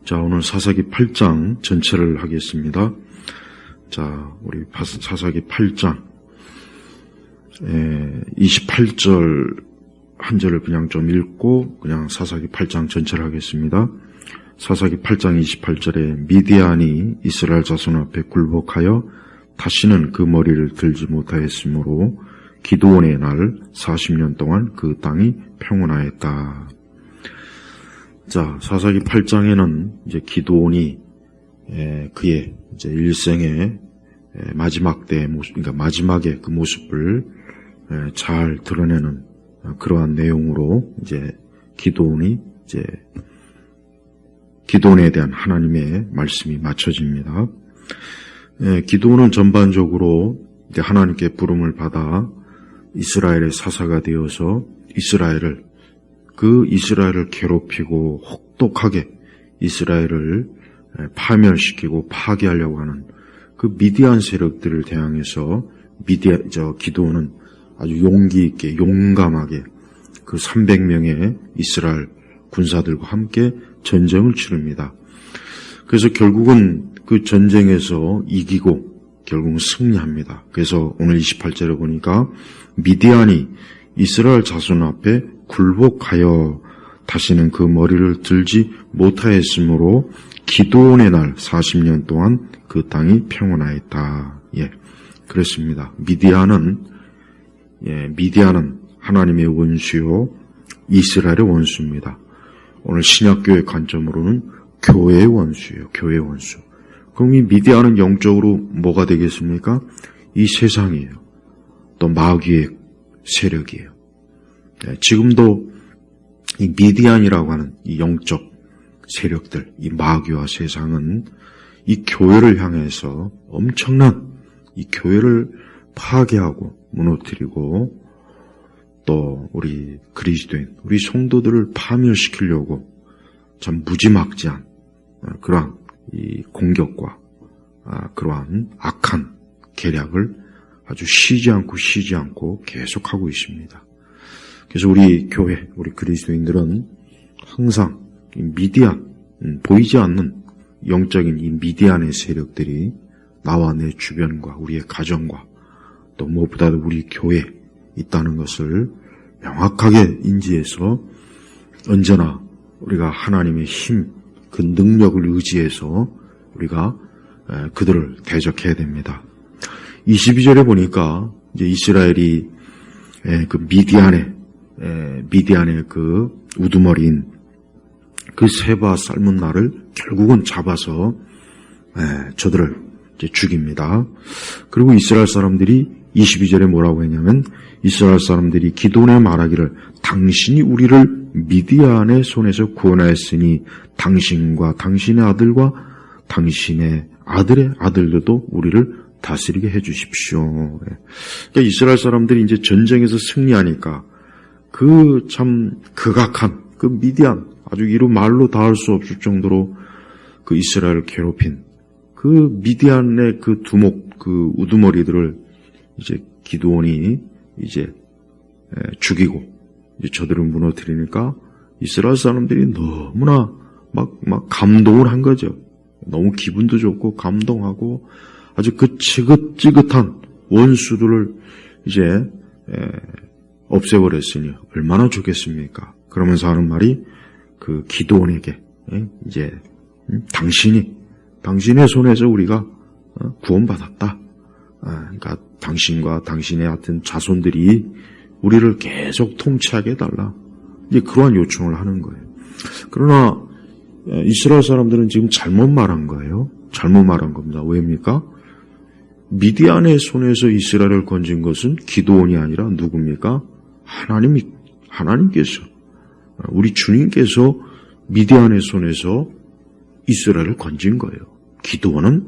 자, 오늘 사사기 8장 전체를 하겠습니다. 자, 우리 사사기 8장 28절 한 절을 그냥 좀 읽고 그냥 사사기 8장 전체를 하겠습니다. 사사기 8장 28절에 미디안이 이스라엘 자손 앞에 굴복하여 다시는 그 머리를 들지 못하였으므로 기드온의 날 40년 동안 그 땅이 평온하였다. 자, 사사기 8장에는 이제 기드온이 그의 이제 일생의 마지막 때의 모습, 그러니까 마지막의 그 모습을 잘 드러내는 그러한 내용으로 이제 기드온에 대한 하나님의 말씀이 맞춰집니다. 기드온은 전반적으로 이제 하나님께 부름을 받아 이스라엘의 사사가 되어서 이스라엘을 괴롭히고 혹독하게 이스라엘을 파멸시키고 파괴하려고 하는 그 미디안 세력들을 대항해서 기드온은 아주 용기 있게 용감하게 그 300명의 이스라엘 군사들과 함께 전쟁을 치릅니다. 그래서 결국은 그 전쟁에서 이기고 결국은 승리합니다. 그래서 오늘 28절에 보니까 미디안이 이스라엘 자손 앞에 굴복하여 다시는 그 머리를 들지 못하였으므로 기드온의 날 40년 동안 그 땅이 평온하였다. 그렇습니다. 미디안은 하나님의 원수요 이스라엘의 원수입니다. 오늘 신약교회 관점으로는 교회의 원수예요. 교회의 원수. 그럼 이 미디안은 영적으로 뭐가 되겠습니까? 이 세상이에요. 또 마귀의 세력이에요. 지금도 이 미디안이라고 하는 이 영적 세력들, 이 마귀와 세상은 이 교회를 향해서 엄청난 이 교회를 파괴하고 무너뜨리고 또 우리 그리스도인, 우리 성도들을 파멸시키려고 참 무지막지한 그러한 이 공격과 그러한 악한 계략을 아주 쉬지 않고 계속하고 있습니다. 그래서 우리 교회, 우리 그리스도인들은 항상 이 미디안, 보이지 않는 영적인 이 미디안의 세력들이 나와 내 주변과 우리의 가정과 또 무엇보다도 우리 교회에 있다는 것을 명확하게 인지해서 언제나 우리가 하나님의 힘, 그 능력을 의지해서 우리가 그들을 대적해야 됩니다. 22절에 보니까 이제 이스라엘이 그 미디안의 그 우두머리인 그 세바 삶은 날을 결국은 잡아서 저들을 이제 죽입니다. 그리고 이스라엘 사람들이 22절에 뭐라고 했냐면 이스라엘 사람들이 기드온에 말하기를 당신이 우리를 미디안의 손에서 구원하였으니 당신과 당신의 아들과 당신의 아들의 아들들도 우리를 다스리게 해주십시오. 그러니까 이스라엘 사람들이 이제 전쟁에서 승리하니까 그 참 극악한 그 미디안, 아주 이루 말로 닿을 수 없을 정도로 그 이스라엘을 괴롭힌 그 미디안의 그 두목, 그 우두머리들을 이제 기드온이 이제 죽이고 이제 저들을 무너뜨리니까 이스라엘 사람들이 너무나 막 감동을 한 거죠. 너무 기분도 좋고 감동하고 아주 그 지긋지긋한 원수들을 이제 없애버렸으니 얼마나 좋겠습니까? 그러면서 하는 말이 그 기드온에게 이제 당신의 손에서 우리가 구원받았다. 그러니까 당신과 당신의 하여튼 자손들이 우리를 계속 통치하게 해달라. 이제 그러한 요청을 하는 거예요. 그러나 이스라엘 사람들은 지금 잘못 말한 거예요. 잘못 말한 겁니다. 왜입니까? 미디안의 손에서 이스라엘을 건진 것은 기드온이 아니라 누굽니까? 하나님께서, 우리 주님께서 미디안의 손에서 이스라엘을 건진 거예요. 기드온은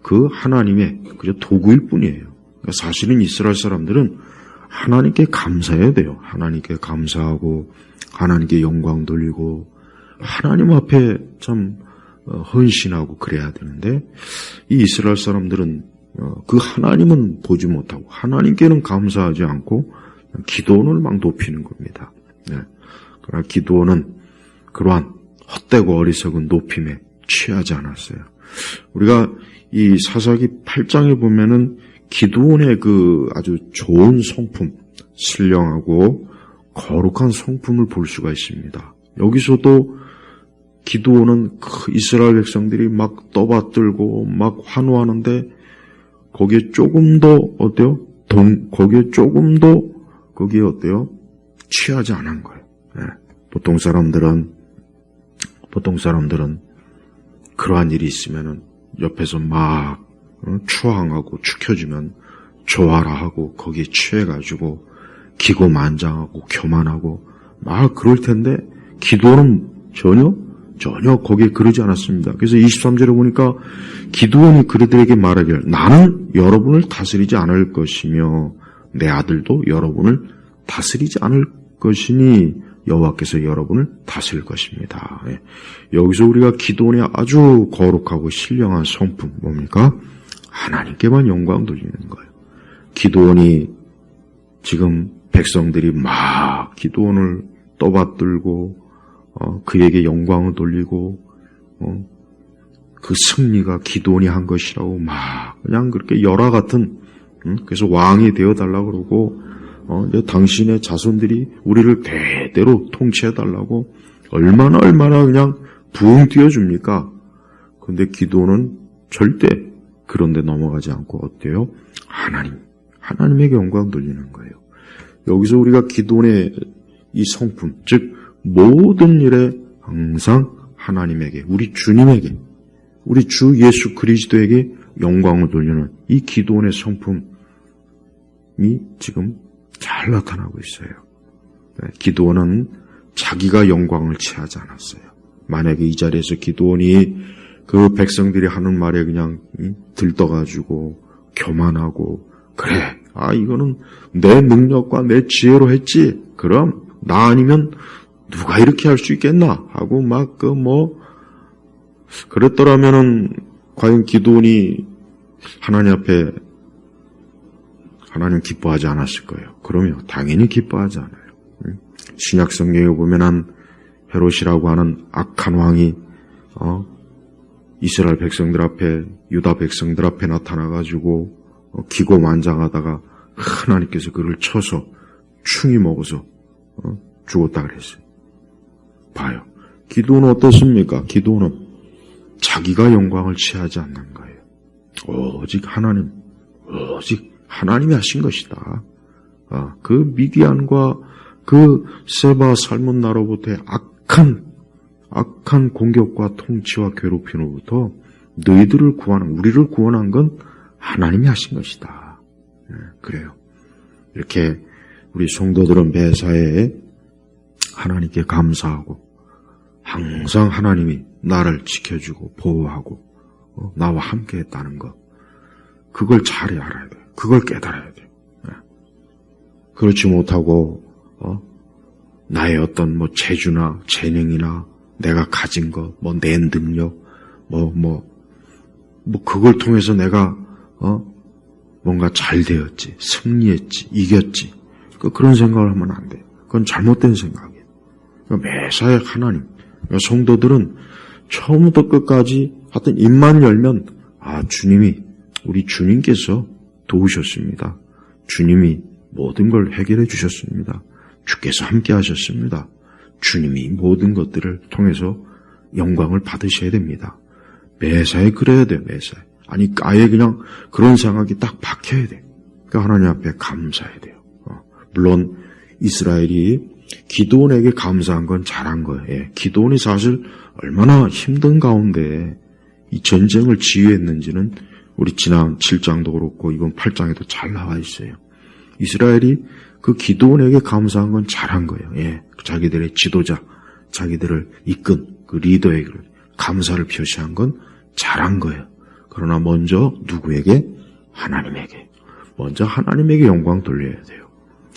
그 하나님의 그저 도구일 뿐이에요. 그러니까 사실은 이스라엘 사람들은 하나님께 감사해야 돼요. 하나님께 감사하고 하나님께 영광 돌리고 하나님 앞에 참 헌신하고 그래야 되는데 이 이스라엘 사람들은 그 하나님은 보지 못하고 하나님께는 감사하지 않고 기드온을 막 높이는 겁니다. 그러나 기드온은 그러한 헛되고 어리석은 높임에 취하지 않았어요. 우리가 이 사사기 8장에 보면은 기드온의 그 아주 좋은 성품, 신령하고 거룩한 성품을 볼 수가 있습니다. 여기서도 기드온은 그 이스라엘 백성들이 막 떠받들고 막 환호하는데 거기에 조금 더 어때요? 거기에 조금 더 거기에 어때요? 취하지 않은 거예요. 네. 보통 사람들은 그러한 일이 있으면은 옆에서 막 추앙하고 축혀주면 좋아라 하고 거기에 취해가지고 기고만장하고 교만하고 막 그럴 텐데 기드온은 전혀 거기에 그러지 않았습니다. 그래서 23절에 보니까 기드온이 그들에게 말하기를 나는 여러분을 다스리지 않을 것이며 내 아들도 여러분을 다스리지 않을 것이니 여호와께서 여러분을 다스릴 것입니다. 여기서 우리가 기드온의 아주 거룩하고 신령한 성품 뭡니까? 하나님께만 영광 돌리는 거예요. 기드온이 지금 백성들이 막 기드온을 떠받들고 그에게 영광을 돌리고 그 승리가 기드온이 한 것이라고 막 그냥 그렇게 열화 같은 그래서 왕이 되어달라고 그러고 당신의 자손들이 우리를 대대로 통치해달라고 얼마나 그냥 부흥 띄워줍니까? 근데 기드온은 절대 그런데 넘어가지 않고 어때요? 하나님에게 영광 돌리는 거예요. 여기서 우리가 기드온의 이 성품, 즉 모든 일에 항상 하나님에게, 우리 주님에게, 우리 주 예수 그리스도에게 영광을 돌리는 이 기드온의 성품이 지금 잘 나타나고 있어요. 기드온은 자기가 영광을 취하지 않았어요. 만약에 이 자리에서 기드온이 그 백성들이 하는 말에 그냥 들떠가지고 교만하고 그래, 이거는 내 능력과 내 지혜로 했지. 그럼 나 아니면 누가 이렇게 할 수 있겠나 하고 막 그랬더라면은 과연 기드온이 하나님 앞에 하나님 기뻐하지 않았을 거예요. 그러면 당연히 기뻐하지 않아요. 신약 성경에 보면은 헤롯이라고 하는 악한 왕이 이스라엘 백성들 앞에 유다 백성들 앞에 나타나가지고 기고만장하다가 하나님께서 그를 쳐서 충이 먹어서 죽었다 그랬어요. 봐요. 기드온은 어떻습니까? 기드온은 자기가 영광을 취하지 않는 거예요. 오직 하나님이 하신 것이다. 그 미디안과 그 세바 살문나로부터의 악한 공격과 통치와 괴롭힘으로부터 우리를 구원한 건 하나님이 하신 것이다. 그래요. 이렇게 우리 성도들은 매사에 하나님께 감사하고 항상 하나님이 나를 지켜주고 보호하고 나와 함께 했다는 것, 그걸 잘 알아야 돼요. 그걸 깨달아야 돼요. 그렇지 못하고 나의 어떤 재주나 재능이나 내가 가진 것, 내 능력, 그걸 통해서 내가 뭔가 잘 되었지, 승리했지, 이겼지, 그런 생각을 하면 안 돼요. 그건 잘못된 생각이에요. 매사에 하나님, 성도들은 처음부터 끝까지 하여튼 입만 열면 우리 주님께서 도우셨습니다. 주님이 모든 걸 해결해 주셨습니다. 주께서 함께 하셨습니다. 주님이 모든 것들을 통해서 영광을 받으셔야 됩니다. 매사에 그래야 돼요. 매사에. 아예 그냥 그런 생각이 딱 박혀야 돼요. 그러니까 하나님 앞에 감사해야 돼요. 물론 이스라엘이 기드온에게 감사한 건 잘한 거예요. 기드온이 사실 얼마나 힘든 가운데 이 전쟁을 지휘했는지는 우리 지난 7장도 그렇고 이번 8장에도 잘 나와 있어요. 이스라엘이 그 기드온에게 감사한 건 잘한 거예요. 자기들의 지도자, 자기들을 이끈 그 리더에게 감사를 표시한 건 잘한 거예요. 그러나 먼저 누구에게? 하나님에게. 먼저 하나님에게 영광 돌려야 돼요.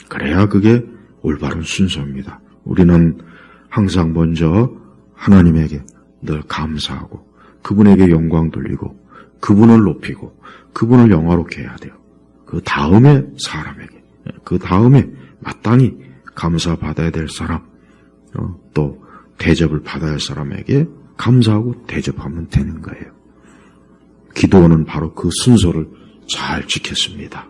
그래야 그게 올바른 순서입니다. 우리는 항상 먼저 하나님에게 늘 감사하고 그분에게 영광 돌리고 그분을 높이고 그분을 영화롭게 해야 돼요. 그 다음에 사람에게, 그 다음에 마땅히 감사받아야 될 사람, 또 대접을 받아야 할 사람에게 감사하고 대접하면 되는 거예요. 기드온은 바로 그 순서를 잘 지켰습니다.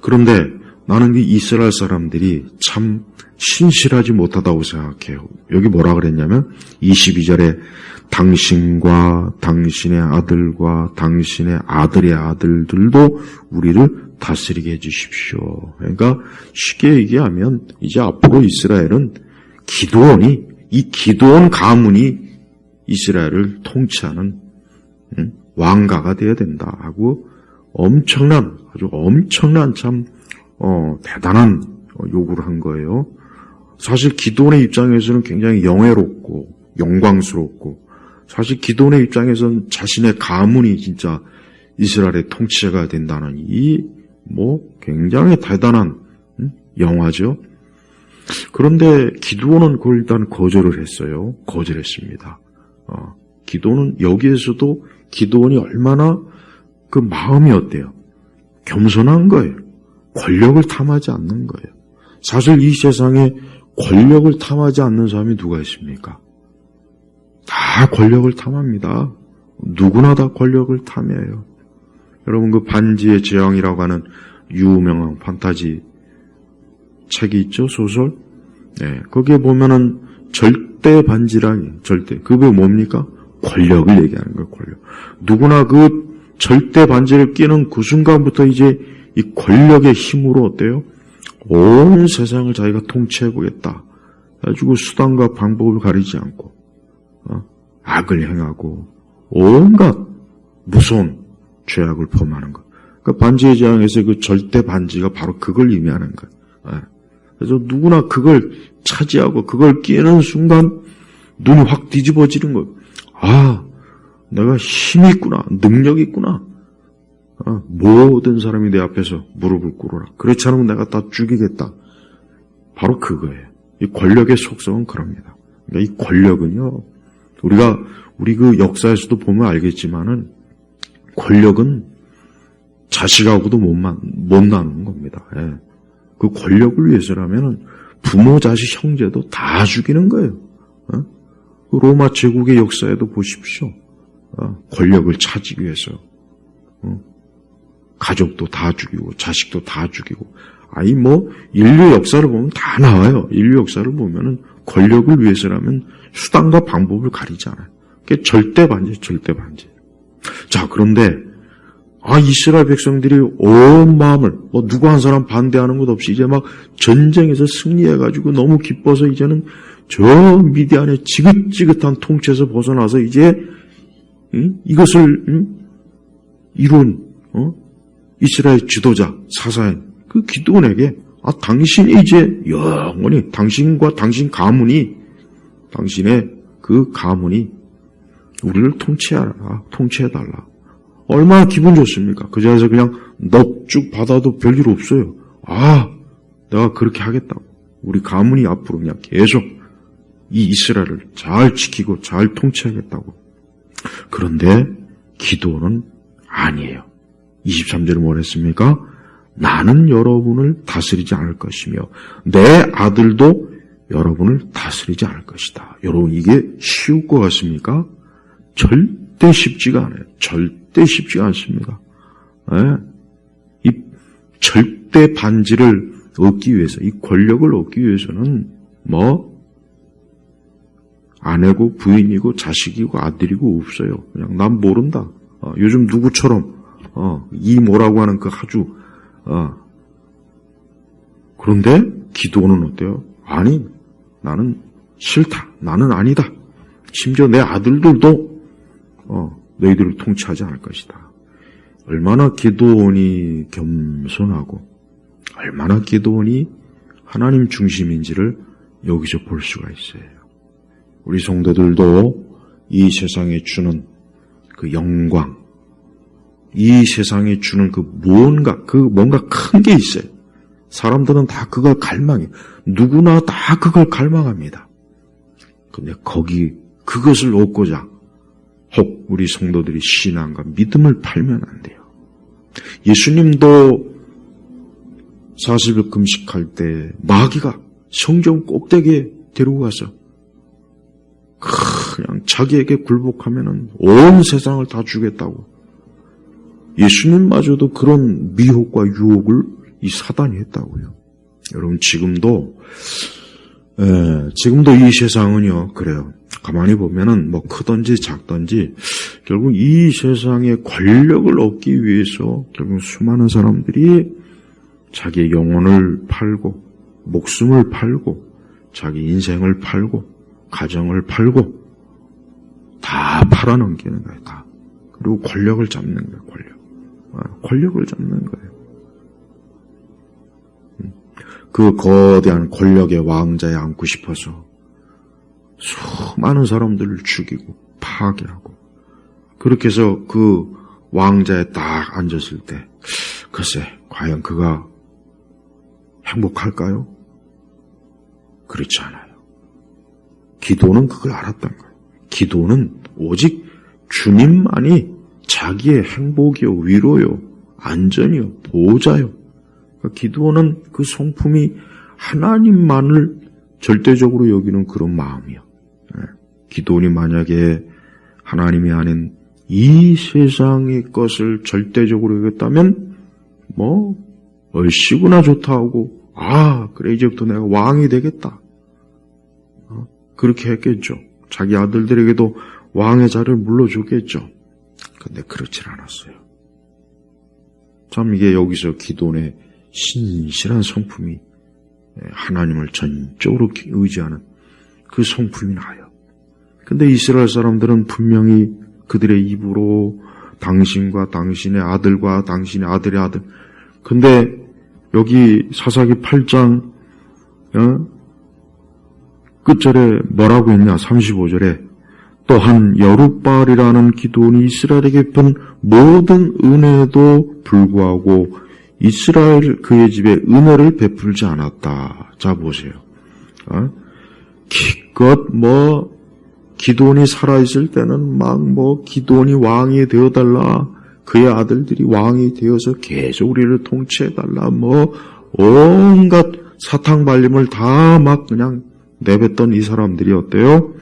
그런데 나는 이 이스라엘 사람들이 참 신실하지 못하다고 생각해요. 여기 뭐라 그랬냐면 22절에 당신과 당신의 아들과 당신의 아들의 아들들도 우리를 다스리게 해주십시오. 그러니까 쉽게 얘기하면 이제 앞으로 이스라엘은 기드온이, 이 기드온 가문이 이스라엘을 통치하는 왕가가 되어야 된다 하고 엄청난, 아주 엄청난 참 대단한 요구를 한 거예요. 사실 기드온의 입장에서는 굉장히 영예롭고 영광스럽고, 사실 기드온의 입장에서는 자신의 가문이 진짜 이스라엘의 통치자가 된다는 이 굉장히 대단한 영화죠. 그런데 기드온은 그걸 일단 거절을 했어요. 거절했습니다. 기드온은 여기에서도 기드온이 얼마나 그 마음이 어때요? 겸손한 거예요. 권력을 탐하지 않는 거예요. 사실 이 세상에 권력을 탐하지 않는 사람이 누가 있습니까? 다 권력을 탐합니다. 누구나 다 권력을 탐해요. 여러분 그 반지의 제왕이라고 하는 유명한 판타지 책이 있죠, 소설. 네, 거기에 보면은 절대 반지라니, 절대. 그게 뭡니까? 권력을 얘기하는 거예요, 권력. 누구나 그 절대 반지를 끼는 그 순간부터 이제 이 권력의 힘으로 어때요? 온 세상을 자기가 통치해보겠다. 가지고 수단과 방법을 가리지 않고, 악을 행하고, 온갖 무서운 죄악을 범하는 것. 그러니까 반지의 제왕에서 그 절대 반지가 바로 그걸 의미하는 거예요. 그래서 누구나 그걸 차지하고 그걸 끼는 순간 눈이 확 뒤집어지는 거예요. 아, 내가 힘이 있구나, 능력이 있구나. 모든 사람이 내 앞에서 무릎을 꿇어라. 그렇지 않으면 내가 다 죽이겠다. 바로 그거예요. 이 권력의 속성은 그럽니다. 그러니까 이 권력은요, 우리 그 역사에서도 보면 알겠지만은 권력은 자식하고도 못 나누는 겁니다. 예. 그 권력을 위해서라면은 부모, 자식, 형제도 다 죽이는 거예요. 그 로마 제국의 역사에도 보십시오. 권력을 차지기 위해서 가족도 다 죽이고 자식도 다 죽이고, 인류 역사를 보면 다 나와요. 인류 역사를 보면은 권력을 위해서라면 수단과 방법을 가리지 않아요. 그게 절대 반지. 자, 그런데 이스라엘 백성들이 온 마음을 누구 한 사람 반대하는 것 없이 이제 막 전쟁에서 승리해가지고 너무 기뻐서 이제는 저 미디안의 지긋지긋한 통치에서 벗어나서 이제 이것을 이룬 이스라엘 지도자 사사인 그 기드온에게 당신이 이제 영원히 당신과 당신 가문이, 당신의 그 가문이 우리를 통치해달라. 얼마나 기분 좋습니까? 그 자리에서 그냥 넙죽 받아도 별일 없어요. 내가 그렇게 하겠다고. 우리 가문이 앞으로 그냥 계속 이 이스라엘을 잘 지키고 잘 통치하겠다고. 그런데 기드온은 아니에요. 23절에 뭘 했습니까? 나는 여러분을 다스리지 않을 것이며 내 아들도 여러분을 다스리지 않을 것이다. 여러분, 이게 쉬울 것 같습니까? 절대 쉽지가 않아요. 절대 쉽지가 않습니다. 네. 이 절대 반지를 얻기 위해서, 이 권력을 얻기 위해서는 아내고 부인이고 자식이고 아들이고 없어요. 그냥 난 모른다. 요즘 누구처럼 이 뭐라고 하는 그 아주 그런데 기드온은 어때요? 아니, 나는 싫다. 나는 아니다. 심지어 내 아들들도 너희들을 통치하지 않을 것이다. 얼마나 기드온이 겸손하고 얼마나 기드온이 하나님 중심인지를 여기서 볼 수가 있어요. 우리 성도들도 이 세상에 주는 그 영광, 이 세상에 주는 그 뭔가 큰 게 있어요. 사람들은 다 그걸 갈망해요. 누구나 다 그걸 갈망합니다. 근데 그것을 얻고자 혹 우리 성도들이 신앙과 믿음을 팔면 안 돼요. 예수님도 40일 금식할 때 마귀가 성전 꼭대기에 데리고 가서 그냥 자기에게 굴복하면은 온 세상을 다 주겠다고. 예수님마저도 그런 미혹과 유혹을 이 사단이 했다고요. 여러분, 지금도 이 세상은요, 그래요. 가만히 보면은 뭐 크든지 작든지 결국 이 세상의 권력을 얻기 위해서 결국 수많은 사람들이 자기의 영혼을 팔고 목숨을 팔고 자기 인생을 팔고 가정을 팔고 다 팔아넘기는 거예요. 다. 그리고 권력을 잡는 거예요. 권력을 잡는 거예요. 그 거대한 권력의 왕자에 앉고 싶어서 수많은 사람들을 죽이고 파괴하고, 그렇게 해서 그 왕자에 딱 앉았을 때 글쎄 과연 그가 행복할까요? 그렇지 않아요. 기도는 그걸 알았던 거예요. 기도는 오직 주님만이 자기의 행복이요, 위로요, 안전이요, 보호자요. 기도는 그 성품이 하나님만을 절대적으로 여기는 그런 마음이요. 기도원이 만약에 하나님이 아닌 이 세상의 것을 절대적으로 여겼다면 뭐 얼씨구나 좋다 하고, 아 그래 이제부터 내가 왕이 되겠다, 그렇게 했겠죠. 자기 아들들에게도 왕의 자리를 물러줬겠죠. 근데 그렇질 않았어요. 참 이게 여기서 기도원의 신실한 성품이, 하나님을 전적으로 의지하는 그 성품이 나요. 근데 이스라엘 사람들은 분명히 그들의 입으로 당신과 당신의 아들과 당신의 아들의 아들, 근데 여기 사사기 8장 끝절에 뭐라고 했냐, 35절에 또한 여룻바알이라는 기도원이 이스라엘에게 베푼 모든 은혜에도 불구하고 이스라엘 그의 집에 은혜를 베풀지 않았다. 자 보세요. 기껏 기도원이 살아있을 때는 기도원이 왕이 되어달라, 그의 아들들이 왕이 되어서 계속 우리를 통치해달라, 온갖 사탕발림을 다 그냥 내뱉던 이 사람들이 어때요?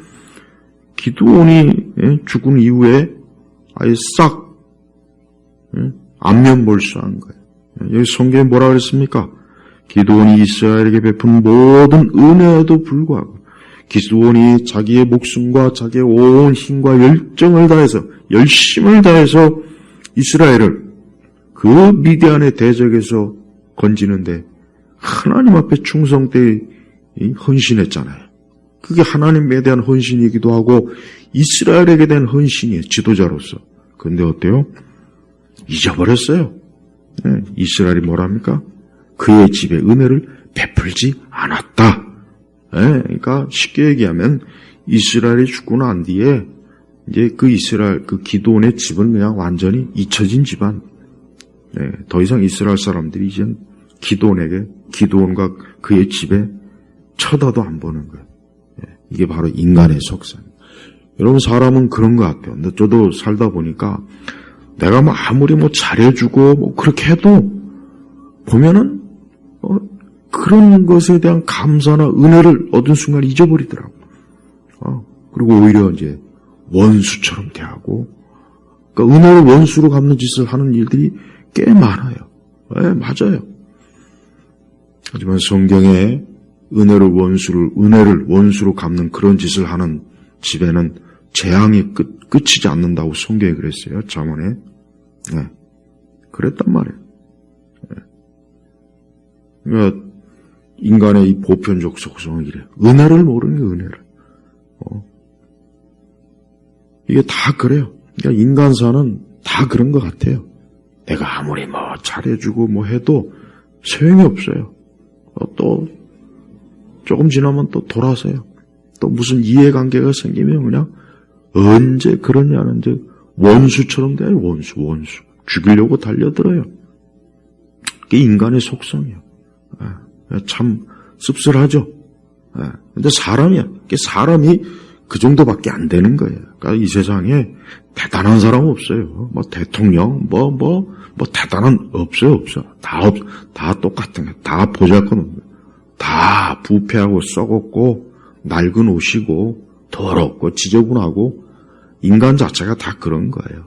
기드온이 죽은 이후에 아예 싹 안면몰수한 거예요. 여기 성경에 뭐라 그랬습니까? 기드온이 이스라엘에게 베푼 모든 은혜에도 불구하고 기드온이 자기의 목숨과 자기의 온 힘과 열정을 다해서, 열심을 다해서 이스라엘을 그 미디안의 대적에서 건지는데 하나님 앞에 충성되이 헌신했잖아요. 그게 하나님에 대한 헌신이기도 하고 이스라엘에게 대한 헌신이에요, 지도자로서. 근데 어때요? 잊어버렸어요. 이스라엘이 뭐랍니까? 그의 집에 은혜를 베풀지 않았다. 그러니까 쉽게 얘기하면 이스라엘이 죽고 난 뒤에 이제 그 이스라엘, 그 기드온의 집은 그냥 완전히 잊혀진 집안. 더 이상 이스라엘 사람들이 이젠 기드온과 그의 집에 쳐다도 안 보는 거예요. 이게 바로 인간의 속성. 여러분, 사람은 그런 것 같아요. 근데 저도 살다 보니까 내가 아무리 잘해주고 그렇게 해도 보면은 그런 것에 대한 감사나 은혜를 얻은 순간 잊어버리더라고. 그리고 오히려 이제 원수처럼 대하고, 그러니까 은혜를 원수로 갚는 짓을 하는 일들이 꽤 많아요. 맞아요. 하지만 성경에 은혜를 원수로 갚는 그런 짓을 하는 집에는 재앙이 끝이지 않는다고 성경에 그랬어요. 잠언에. 그랬단 말이에요. 그러니까 인간의 이 보편적 속성은 이래요. 은혜를 모르는 게 은혜를. 이게 다 그래요. 그러니까 인간사는 다 그런 것 같아요. 내가 아무리 잘해주고 해도 소용이 없어요. 또 조금 지나면 또 돌아서요. 또 무슨 이해관계가 생기면 그냥 언제 그러냐는 원수처럼 돼요. 원수. 죽이려고 달려들어요. 그게 인간의 속성이에요. 참 씁쓸하죠. 근데 사람이 그 정도밖에 안 되는 거예요. 그러니까 이 세상에 대단한 사람 없어요. 대통령, 대단한 없어요. 다 똑같은 거예요. 다 보잘것없는 거예요. 다 부패하고 썩었고 낡은 옷이고 더럽고 지저분하고 인간 자체가 다 그런 거예요.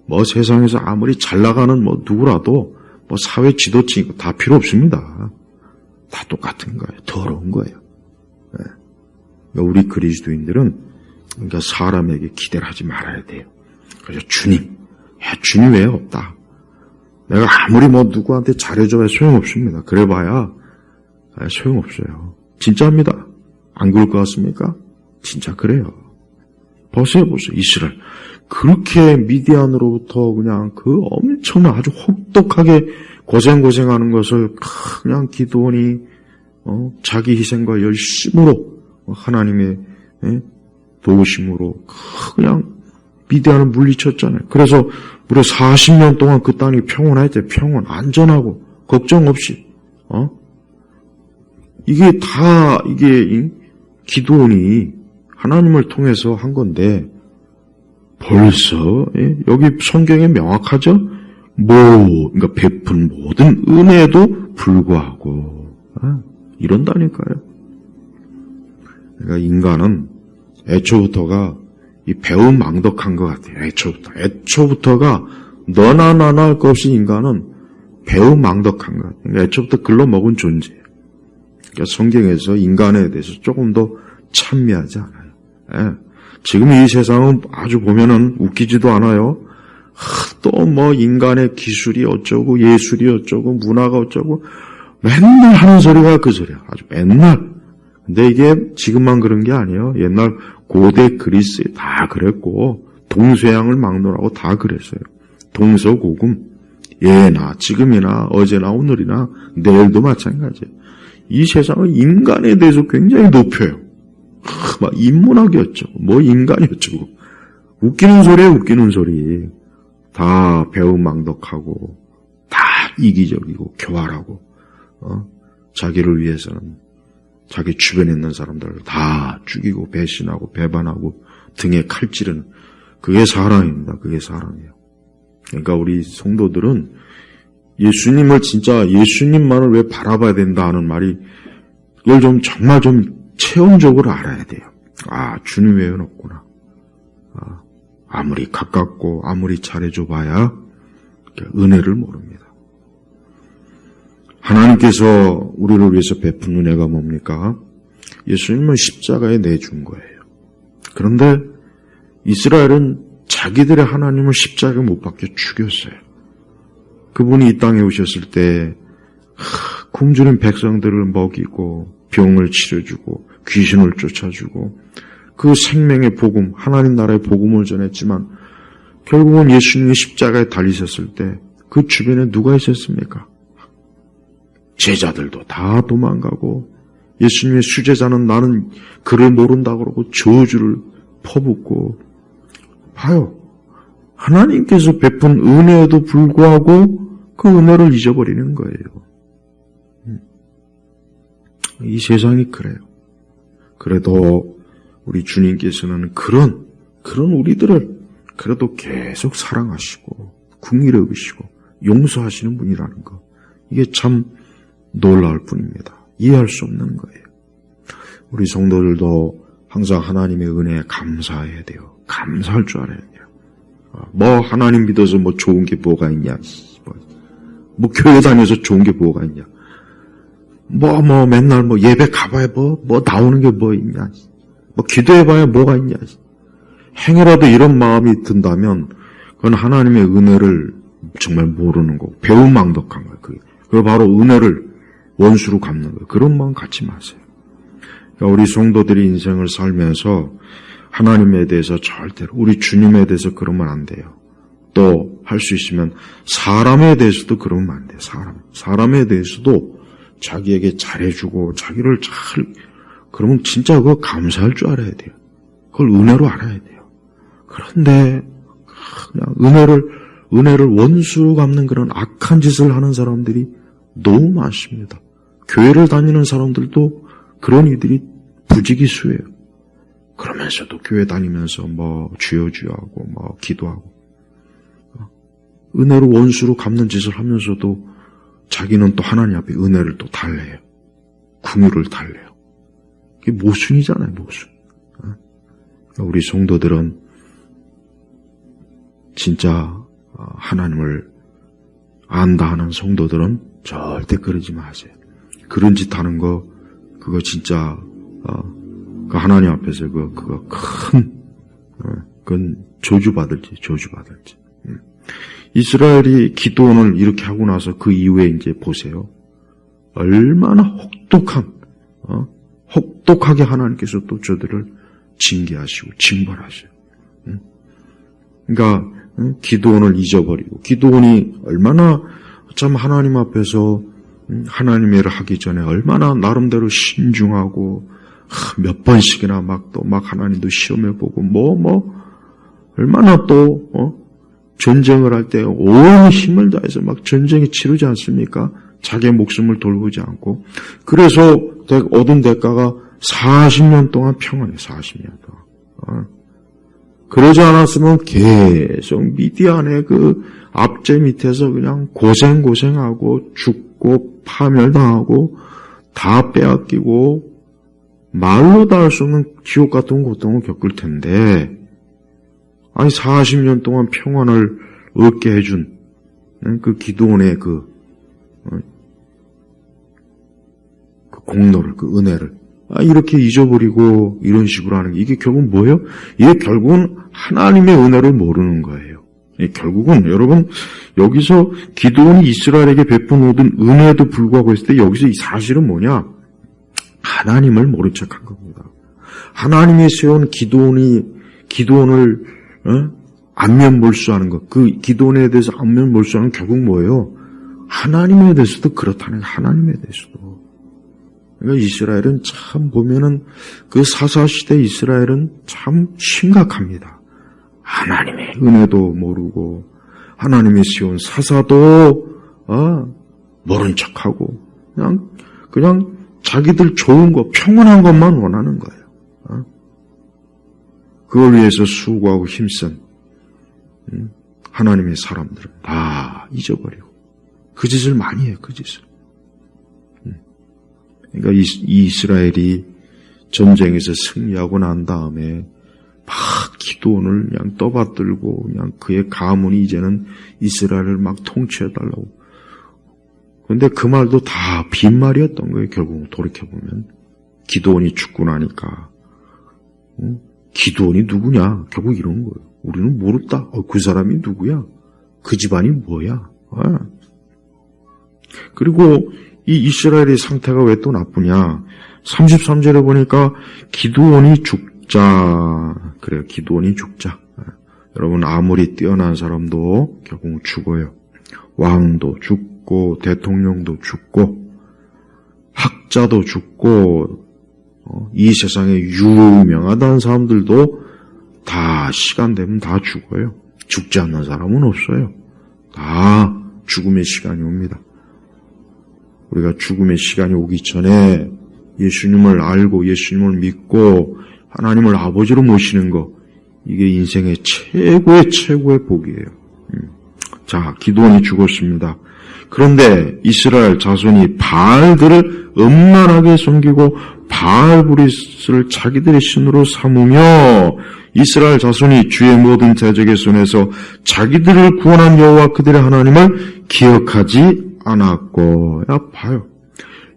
뭐 세상에서 아무리 잘 나가는 뭐 누구라도 뭐 사회 지도층 다 필요 없습니다. 다 똑같은 거예요. 더러운 거예요. 네. 그러니까 우리 그리스도인들은 그러니까 사람에게 기대를 하지 말아야 돼요. 그래서 주님 외에 없다. 내가 아무리 뭐 누구한테 잘해줘야 소용없습니다. 그래봐야 소용없어요. 진짜입니다. 안 그럴 것 같습니까? 진짜 그래요. 보세요. 이스라엘. 그렇게 미디안으로부터 그냥 그 엄청난 아주 혹독하게 고생하는 것을 그냥 기드온이 자기 희생과 열심으로 하나님의 도우심으로 그냥 미디안을 물리쳤잖아요. 그래서 무려 40년 동안 그 땅이 평온했대. 평온, 안전하고 걱정 없이. 이게 다 기드온이 하나님을 통해서 한 건데 벌써 여기 성경에 명확하죠? 그러니까 베푼 모든 은혜에도 불구하고 이런다니까요. 그러니까 인간은 애초부터가 이 배은망덕한 것 같아요. 애초부터가 너나 나나 할 것 없이 인간은 배은망덕한 것 같아요. 그러니까 애초부터 글러먹은 존재예요. 그러니까 성경에서 인간에 대해서 조금 더 찬미하지 않아요. 지금 이 세상은 아주 보면은 웃기지도 않아요. 또 뭐 인간의 기술이 어쩌고 예술이 어쩌고 문화가 어쩌고 맨날 하는 소리가 그 소리야. 아주 맨날. 근데 이게 지금만 그런 게 아니에요. 옛날 고대 그리스에 다 그랬고 동서양을 막론하고 다 그랬어요. 동서고금 예나 지금이나 어제나 오늘이나 내일도 마찬가지예요. 이 세상은 인간에 대해서 굉장히 높여요. 막 인문학이 어쩌고 뭐 인간이 어쩌고 웃기는 소리에 웃기는 소리. 다 배은망덕하고 다 이기적이고 교활하고 자기를 위해서는 자기 주변에 있는 사람들을 다 죽이고 배신하고 배반하고 등에 칼 찌르는 그게 사랑입니다. 그게 사랑이에요. 그러니까 우리 성도들은 예수님을 진짜 예수님만을 왜 바라봐야 된다 하는 말이 이걸 좀 정말 좀 체험적으로 알아야 돼요. 주님 외에는 없구나. 아무리 가깝고 아무리 잘해줘 봐야 은혜를 모릅니다. 하나님께서 우리를 위해서 베푼 은혜가 뭡니까? 예수님은 십자가에 내준 거예요. 그런데 이스라엘은 자기들의 하나님을 십자가에 못 박혀 죽였어요. 그분이 이 땅에 오셨을 때 굶주린 백성들을 먹이고 병을 치료주고 귀신을 쫓아주고 그 생명의 복음, 하나님 나라의 복음을 전했지만 결국은 예수님이 십자가에 달리셨을 때 그 주변에 누가 있었습니까? 제자들도 다 도망가고 예수님의 수제자는 나는 그를 모른다고 그러고 저주를 퍼붓고 봐요. 하나님께서 베푼 은혜에도 불구하고 그 은혜를 잊어버리는 거예요. 이 세상이 그래요. 그래도 우리 주님께서는 그런 우리들을 그래도 계속 사랑하시고 긍휼히 여기시고 용서하시는 분이라는 거. 이게 참 놀라울 뿐입니다. 이해할 수 없는 거예요. 우리 성도들도 항상 하나님의 은혜에 감사해야 돼요. 감사할 줄 알아야 돼요. 뭐 하나님 믿어서 뭐 좋은 게 뭐가 있냐. 뭐 교회 다녀서 좋은 게 뭐가 있냐. 뭐 맨날 뭐 예배 가봐야 뭐 나오는 게 뭐 있냐. 뭐 기도해봐야 뭐가 있냐. 행여라도 이런 마음이 든다면 그건 하나님의 은혜를 정말 모르는 거고 배은망덕한 거예요. 그게 바로 은혜를 원수로 갚는 거예요. 그런 마음 갖지 마세요. 그러니까 우리 성도들이 인생을 살면서 하나님에 대해서 절대로 우리 주님에 대해서 그러면 안 돼요. 또 할 수 있으면 사람에 대해서도 그러면 안 돼요. 사람에 대해서도 자기에게 잘해주고 자기를 그러면 진짜 그거 감사할 줄 알아야 돼요. 그걸 은혜로 알아야 돼요. 그런데 그냥 은혜를 원수로 갚는 그런 악한 짓을 하는 사람들이 너무 많습니다. 교회를 다니는 사람들도 그런 이들이 부지기수예요. 그러면서도 교회 다니면서 뭐 주여 하고 뭐 기도하고 은혜로 원수로 갚는 짓을 하면서도 자기는 또 하나님 앞에 은혜를 또 달래요. 긍휼을 달래요. 이게 모순이잖아요, 모순. 우리 성도들은 진짜 하나님을 안다 하는 성도들은 절대 그러지 마세요. 그런 짓 하는 거, 그거 진짜, 그 하나님 앞에서 그거 그건 저주받을지. 이스라엘이 기도원을 이렇게 하고 나서 그 이후에 이제 보세요. 얼마나 혹독하게 하나님께서 또 저들을 징계하시고 징벌하셔요. 그러니까 기도원을 잊어버리고, 기도원이 얼마나 참 하나님 앞에서 하나님의 일을 하기 전에 얼마나 나름대로 신중하고 몇 번씩이나 막 하나님도 시험해보고 얼마나 또 전쟁을 할 때 온 힘을 다해서 막 전쟁에 치르지 않습니까? 자기의 목숨을 돌보지 않고. 그래서 얻은 대가가 40년 동안 평안해. 40년 동안. 그러지 않았으면 계속 미디안의 그 압제 밑에서 그냥 고생하고 죽고 파멸당하고 다 빼앗기고 말로 다 할 수 없는 지옥 같은 고통을 겪을 텐데, 아니 40년 동안 평안을 얻게 해준 그 기도원의 그 공로를, 그 은혜를 이렇게 잊어버리고 이런 식으로 하는 게, 이게 결국은 뭐예요? 이게 결국은 하나님의 은혜를 모르는 거예요. 결국은 여러분, 여기서 기도원이 이스라엘에게 베푼 은혜에도 불구하고 했을 때 여기서 이 사실은 뭐냐? 하나님을 모른 척한 겁니다. 하나님이 세운 기도원을 안면몰수하는 것, 그 기도원에 대해서 안면몰수하는 결국 뭐예요? 하나님에 대해서도 그렇다는 거예요. 하나님에 대해서도. 그러니까 이스라엘은 참 보면은 그 사사시대 이스라엘은 참 심각합니다. 하나님의 은혜도 모르고 하나님이 세운 사사도 모른 척하고 그냥 자기들 좋은 거, 평온한 것만 원하는 거예요. 그걸 위해서 수고하고 힘쓴 하나님의 사람들은 다 잊어버리고 그 짓을 많이 해요. 그 짓을. 그러니까 이스라엘이 전쟁에서 승리하고 난 다음에 막 기도원을 그냥 떠받들고 그냥 그의 가문이 이제는 이스라엘을 막 통치해달라고. 그런데 그 말도 다 빈말이었던 거예요. 결국 돌이켜보면. 기도원이 죽고 나니까 기도원이 누구냐? 결국 이런 거예요. 우리는 모르다. 그 사람이 누구야? 그 집안이 뭐야? 그리고 이 이스라엘의 상태가 왜 또 나쁘냐? 33절에 보니까 기도원이 죽자. 그래요. 기도원이 죽자. 여러분, 아무리 뛰어난 사람도 결국 죽어요. 왕도 죽고 대통령도 죽고 학자도 죽고 이 세상에 유명하다는 사람들도 다 시간 되면 다 죽어요. 죽지 않는 사람은 없어요. 다 죽음의 시간이 옵니다. 우리가 죽음의 시간이 오기 전에 예수님을 알고 예수님을 믿고 하나님을 아버지로 모시는 거, 이게 인생의 최고의 복이에요. 자, 기도원이 죽었습니다. 그런데 이스라엘 자손이 바알들을 음란하게 섬기고 바알브리스를 자기들의 신으로 삼으며 이스라엘 자손이 주의 모든 대적의 손에서 자기들을 구원한 여호와 그들의 하나님을 기억하지 않았고. 야, 봐요.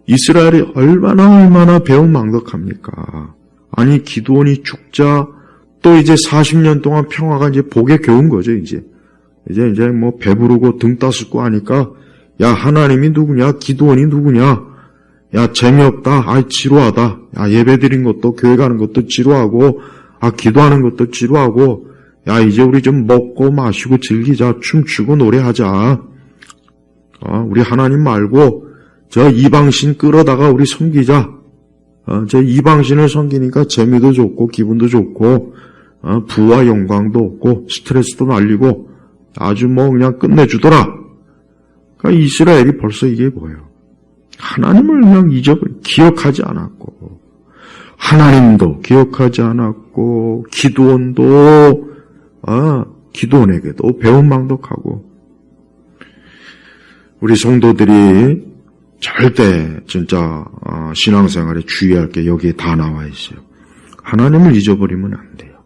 이스라엘이 얼마나 배은망덕합니까? 아니, 기도원이 죽자 또 이제 40년 동안 평화가 이제 복에 겨운 거죠, 이제 뭐 배부르고 등 따숩고 하니까, 야, 하나님이 누구냐? 기도원이 누구냐? 야, 재미없다. 지루하다. 야, 예배드린 것도, 교회 가는 것도 지루하고, 기도하는 것도 지루하고, 야, 이제 우리 좀 먹고 마시고 즐기자. 춤추고 노래하자. 우리 하나님 말고 저 이방신 끌어다가 우리 섬기자. 저 이방신을 섬기니까 재미도 좋고 기분도 좋고 부와 영광도 없고 스트레스도 날리고 아주 뭐 그냥 끝내주더라. 그러니까 이스라엘이 벌써 이게 뭐예요? 하나님을 그냥 기억하지 않았고, 하나님도 기억하지 않았고, 기도원도 기도원에게도 배은망덕하고. 우리 성도들이 절대 진짜 신앙생활에 주의할 게 여기에 다 나와 있어요. 하나님을 잊어버리면 안 돼요.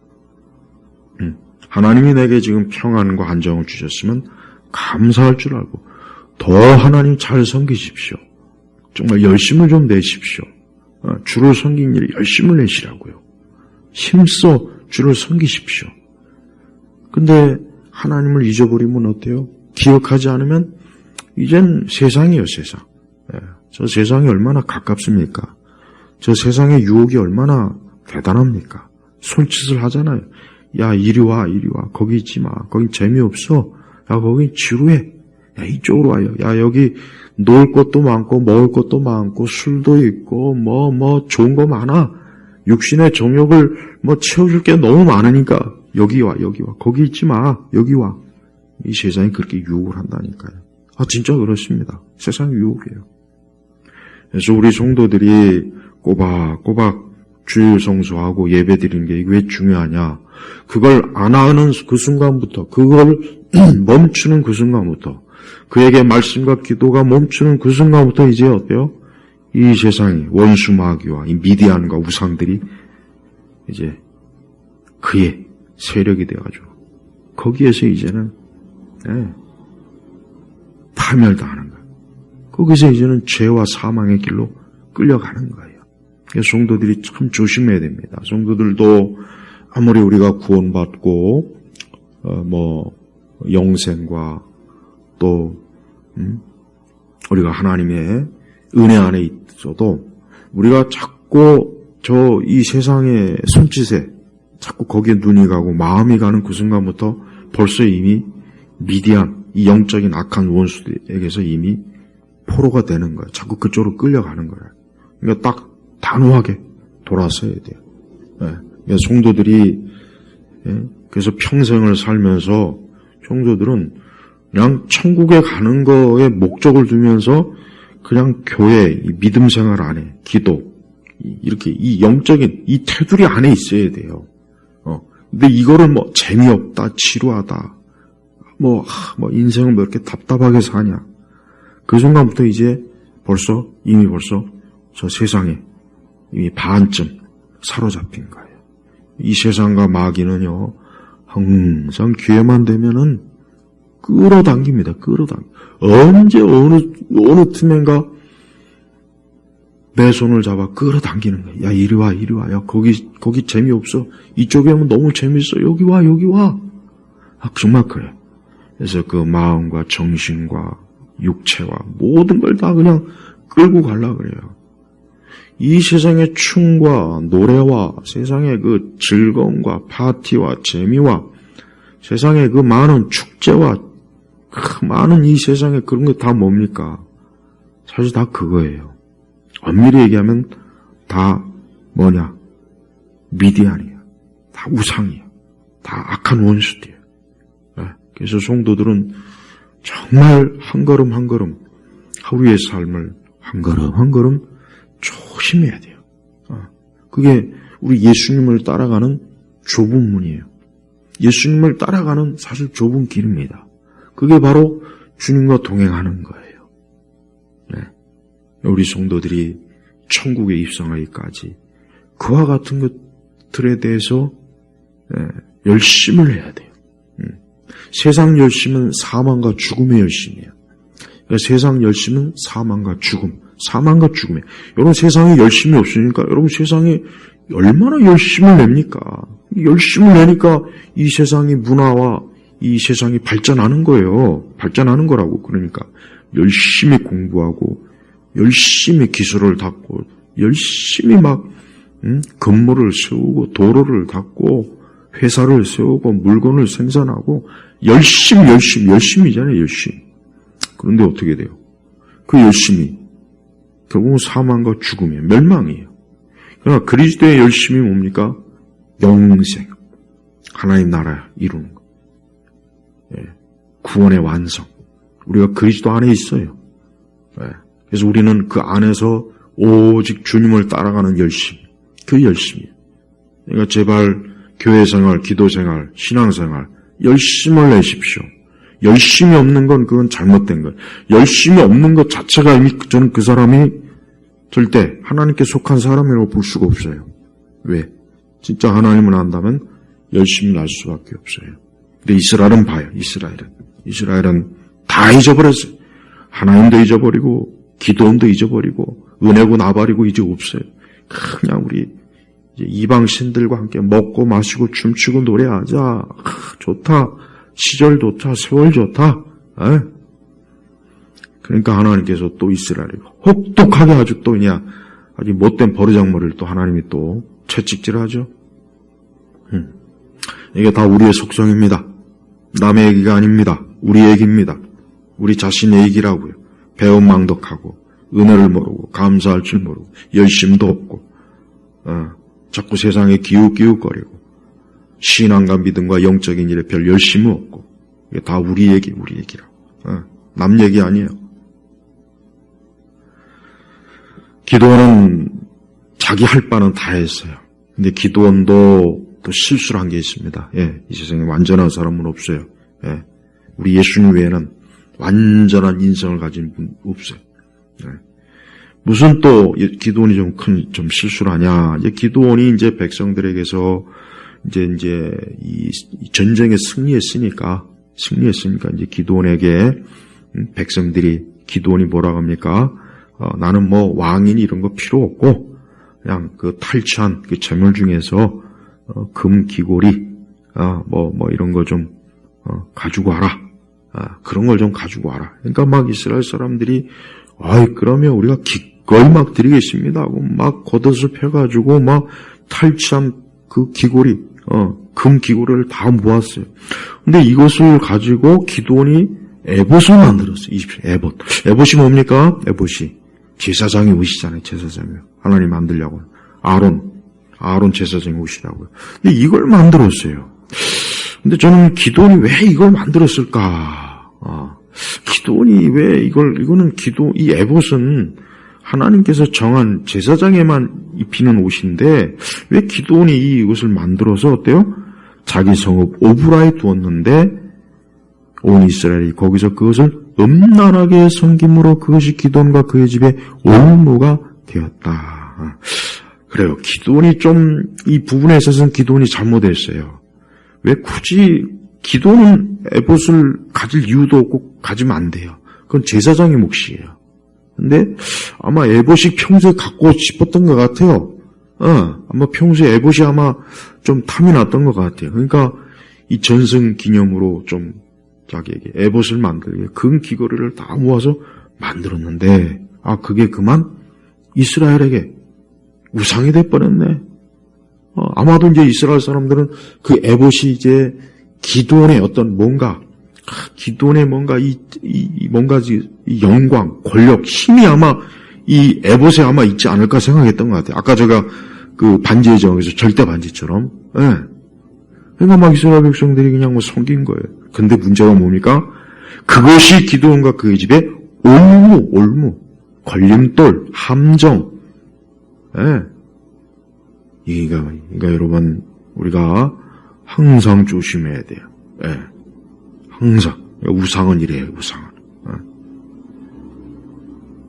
하나님이 내게 지금 평안과 안정을 주셨으면 감사할 줄 알고 더 하나님 잘 섬기십시오. 정말 열심을 좀 내십시오. 주를 섬긴 일에 열심을 내시라고요. 힘써 주를 섬기십시오. 근데 하나님을 잊어버리면 어때요? 기억하지 않으면 이젠 세상이에요, 세상. 저 세상이 얼마나 가깝습니까? 저 세상의 유혹이 얼마나 대단합니까? 손짓을 하잖아요. 야, 이리 와, 이리 와. 거기 있지 마. 거긴 재미없어. 야, 거긴 지루해. 야, 이쪽으로 와요. 야, 여기 놀 것도 많고 먹을 것도 많고 술도 있고 좋은 거 많아. 육신의 정욕을 채워줄 게 너무 많으니까 여기 와, 여기 와. 거기 있지 마. 여기 와. 이 세상이 그렇게 유혹을 한다니까요. 진짜 그렇습니다. 세상이 유혹이에요. 그래서 우리 성도들이 꼬박꼬박 주일 성수하고 예배 드리는 게 왜 중요하냐. 그걸 안 하는 그 순간부터, 그걸 멈추는 그 순간부터, 그에게 말씀과 기도가 멈추는 그 순간부터 이제 어때요? 이 세상이 원수 마귀와 이 미디안과 우상들이 이제 그의 세력이 되어가지고 거기에서 이제는 파멸당하는 거예요. 거기서 이제는 죄와 사망의 길로 끌려가는 거예요. 성도들이 참 조심해야 됩니다. 성도들도 아무리 우리가 구원받고 영생과 또 우리가 하나님의 은혜 안에 있어도 우리가 자꾸 이 세상의 손짓에 자꾸 거기에 눈이 가고 마음이 가는 그 순간부터 벌써 이미 미디안, 이 영적인 악한 원수들에게서 이미 포로가 되는 거예요. 자꾸 그쪽으로 끌려가는 거예요. 그러니까 딱 단호하게 돌아서야 돼요. 그러니까 성도들이 그래서 평생을 살면서 성도들은 그냥 천국에 가는 거에 목적을 두면서 그냥 교회, 이 믿음 생활 안에 기도, 이렇게 이 영적인 이 테두리 안에 있어야 돼요. 근데 이거를 재미없다, 지루하다, 인생을 왜 이렇게 답답하게 사냐. 그 순간부터 이미 벌써 저 세상에 이미 반쯤 사로잡힌 거예요. 이 세상과 마귀는요, 항상 기회만 되면은 끌어당깁니다. 언제 어느 틈엔가 내 손을 잡아 끌어당기는 거예요. 야, 이리 와. 야, 거기 재미없어. 이쪽에 하면 너무 재밌어. 여기 와. 정말 그래요. 그래서 그 마음과 정신과 육체와 모든 걸 다 그냥 끌고 가려고 그래요. 이 세상의 춤과 노래와 세상의 그 즐거움과 파티와 재미와 세상의 그 많은 축제와 그 많은 이 세상에 그런 게 다 뭡니까? 사실 다 그거예요. 엄밀히 얘기하면 다 뭐냐? 미디안이야. 다 우상이야. 다 악한 원수들이야. 그래서 성도들은 정말 한 걸음 한 걸음 하루의 삶을 한 걸음 한 걸음 조심해야 돼요. 그게 우리 예수님을 따라가는 좁은 문이에요. 예수님을 따라가는 사실 좁은 길입니다. 그게 바로 주님과 동행하는 거예요. 우리 성도들이 천국에 입성하기까지 그와 같은 것들에 대해서 열심을 해야 돼요. 세상 열심은 사망과 죽음의 열심이에요. 그러니까 세상 열심은 사망과 죽음이에요. 여러분 세상에 열심이 없으니까 여러분 세상에 얼마나 열심을 냅니까? 열심을 내니까 이 세상의 문화와 이 세상이 발전하는 거예요. 발전하는 거라고. 그러니까 열심히 공부하고 열심히 기술을 닦고 열심히 건물을 세우고 도로를 닦고 회사를 세우고 물건을 생산하고 열심이잖아요. 열심히. 그런데 어떻게 돼요? 그 열심이 결국은 사망과 죽음이에요. 멸망이에요. 그러나 그리스도의 열심이 뭡니까? 영생. 하나님 나라 이루는 거. 구원의 완성. 우리가 그리스도 안에 있어요. 그래서 우리는 그 안에서 오직 주님을 따라가는 열심. 그 열심이에요. 그러니까 제발 교회 생활, 기도 생활, 신앙 생활 열심을 내십시오. 열심이 없는 건 그건 잘못된 거예요. 열심이 없는 것 자체가 이미 저는 그 사람이 절대 하나님께 속한 사람이라고 볼 수가 없어요. 왜? 진짜 하나님을 안다면 열심히 날 수밖에 없어요. 근데 이스라엘은 봐요. 이스라엘은 다 잊어버렸어요. 하나님도 잊어버리고 기도원도 잊어버리고 은혜고 나발이고 이제 없어요. 그냥 우리 이제 이방 신들과 함께 먹고 마시고 춤추고 노래하자. 좋다. 시절 좋다. 세월 좋다. 에? 그러니까 하나님께서 또 이스라엘을 혹독하게 아주 또 그냥 아주 못된 버르장머리를 또 하나님이 또 채찍질하죠. 이게 다 우리의 속성입니다. 남의 얘기가 아닙니다. 우리 얘기입니다. 우리 자신의 얘기라고요. 배은망덕하고 은혜를 모르고 감사할 줄 모르고 열심도 없고 자꾸 세상에 기웃기웃거리고 신앙과 믿음과 영적인 일에 별 열심이 없고 이게 다 우리 얘기라고. 남 얘기 아니에요. 기도원은 자기 할 바는 다 했어요. 근데 기도원도 또 실수를 한 게 있습니다. 이 세상에 완전한 사람은 없어요. 우리 예수님 외에는 완전한 인성을 가진 분 없어요. 무슨 또 기도원이 좀 실수를 하냐? 이제 기도원이 이제 백성들에게서 이제 이 전쟁에 승리했으니까 이제 기도원에게 백성들이 기도원이 뭐라고 합니까? 나는 뭐 왕이니 이런 거 필요 없고 그냥 그 탈취한 그 재물 중에서 금 귀고리 뭐 이런 거 좀 가지고 와라. 그런 걸 좀 가지고 와라. 그러니까 막 이스라엘 사람들이 그러면 우리가 기꺼이 막 드리겠습니다 하고 막 겉옷을 펴가지고 막 탈취한 그 귀고리 금 귀고리를 다 모았어요. 근데 이것을 가지고 기도원이 에봇을 만들었어요. 20절 에봇이 뭡니까? 에봇이 제사장이 옷이잖아요. 제사장이요. 하나님 만들려고 아론 제사장이 옷이라고요. 근데 이걸 만들었어요. 근데 저는 기도원이 왜 이걸 만들었을까? 기도원이 왜 이거는 이 에봇은 하나님께서 정한 제사장에만 입히는 옷인데 왜 기도원이 이 옷을 만들어서 어때요? 자기 성읍 오브라에 두었는데 온 이스라엘이 거기서 그것을 음란하게 섬김으로 그것이 기도원과 그의 집에 올무가 되었다. 그래요. 기도원이 좀 이 부분에 있어서는 기도원이 잘못했어요. 왜 굳이 기도는 에봇을 가질 이유도 없고 가지면 안 돼요. 그건 제사장의 몫이에요. 근데 아마 에봇이 평소에 갖고 싶었던 것 같아요. 아마 평소에 에봇이 아마 좀 탐이 났던 것 같아요. 그러니까 이 전승 기념으로 좀 자기에게 에봇을 만들게 금 귀걸이를 다 모아서 만들었는데 그게 그만 이스라엘에게 우상이 돼버렸네. 아마도 이제 이스라엘 사람들은 그 에봇이 이제 기도원의 어떤 기도원의 이 영광, 권력, 힘이 아마 이 에봇에 아마 있지 않을까 생각했던 것 같아요. 아까 제가 그 반지의 제왕에서 절대 반지처럼. 그러니까 막 이스라엘 백성들이 그냥 섬긴 거예요. 근데 문제가 뭡니까? 그것이 기도원과 그의 집에 올무, 걸림돌, 함정. 그러니까 여러분 우리가 항상 조심해야 돼요. 항상 우상은 이래요. 우상은.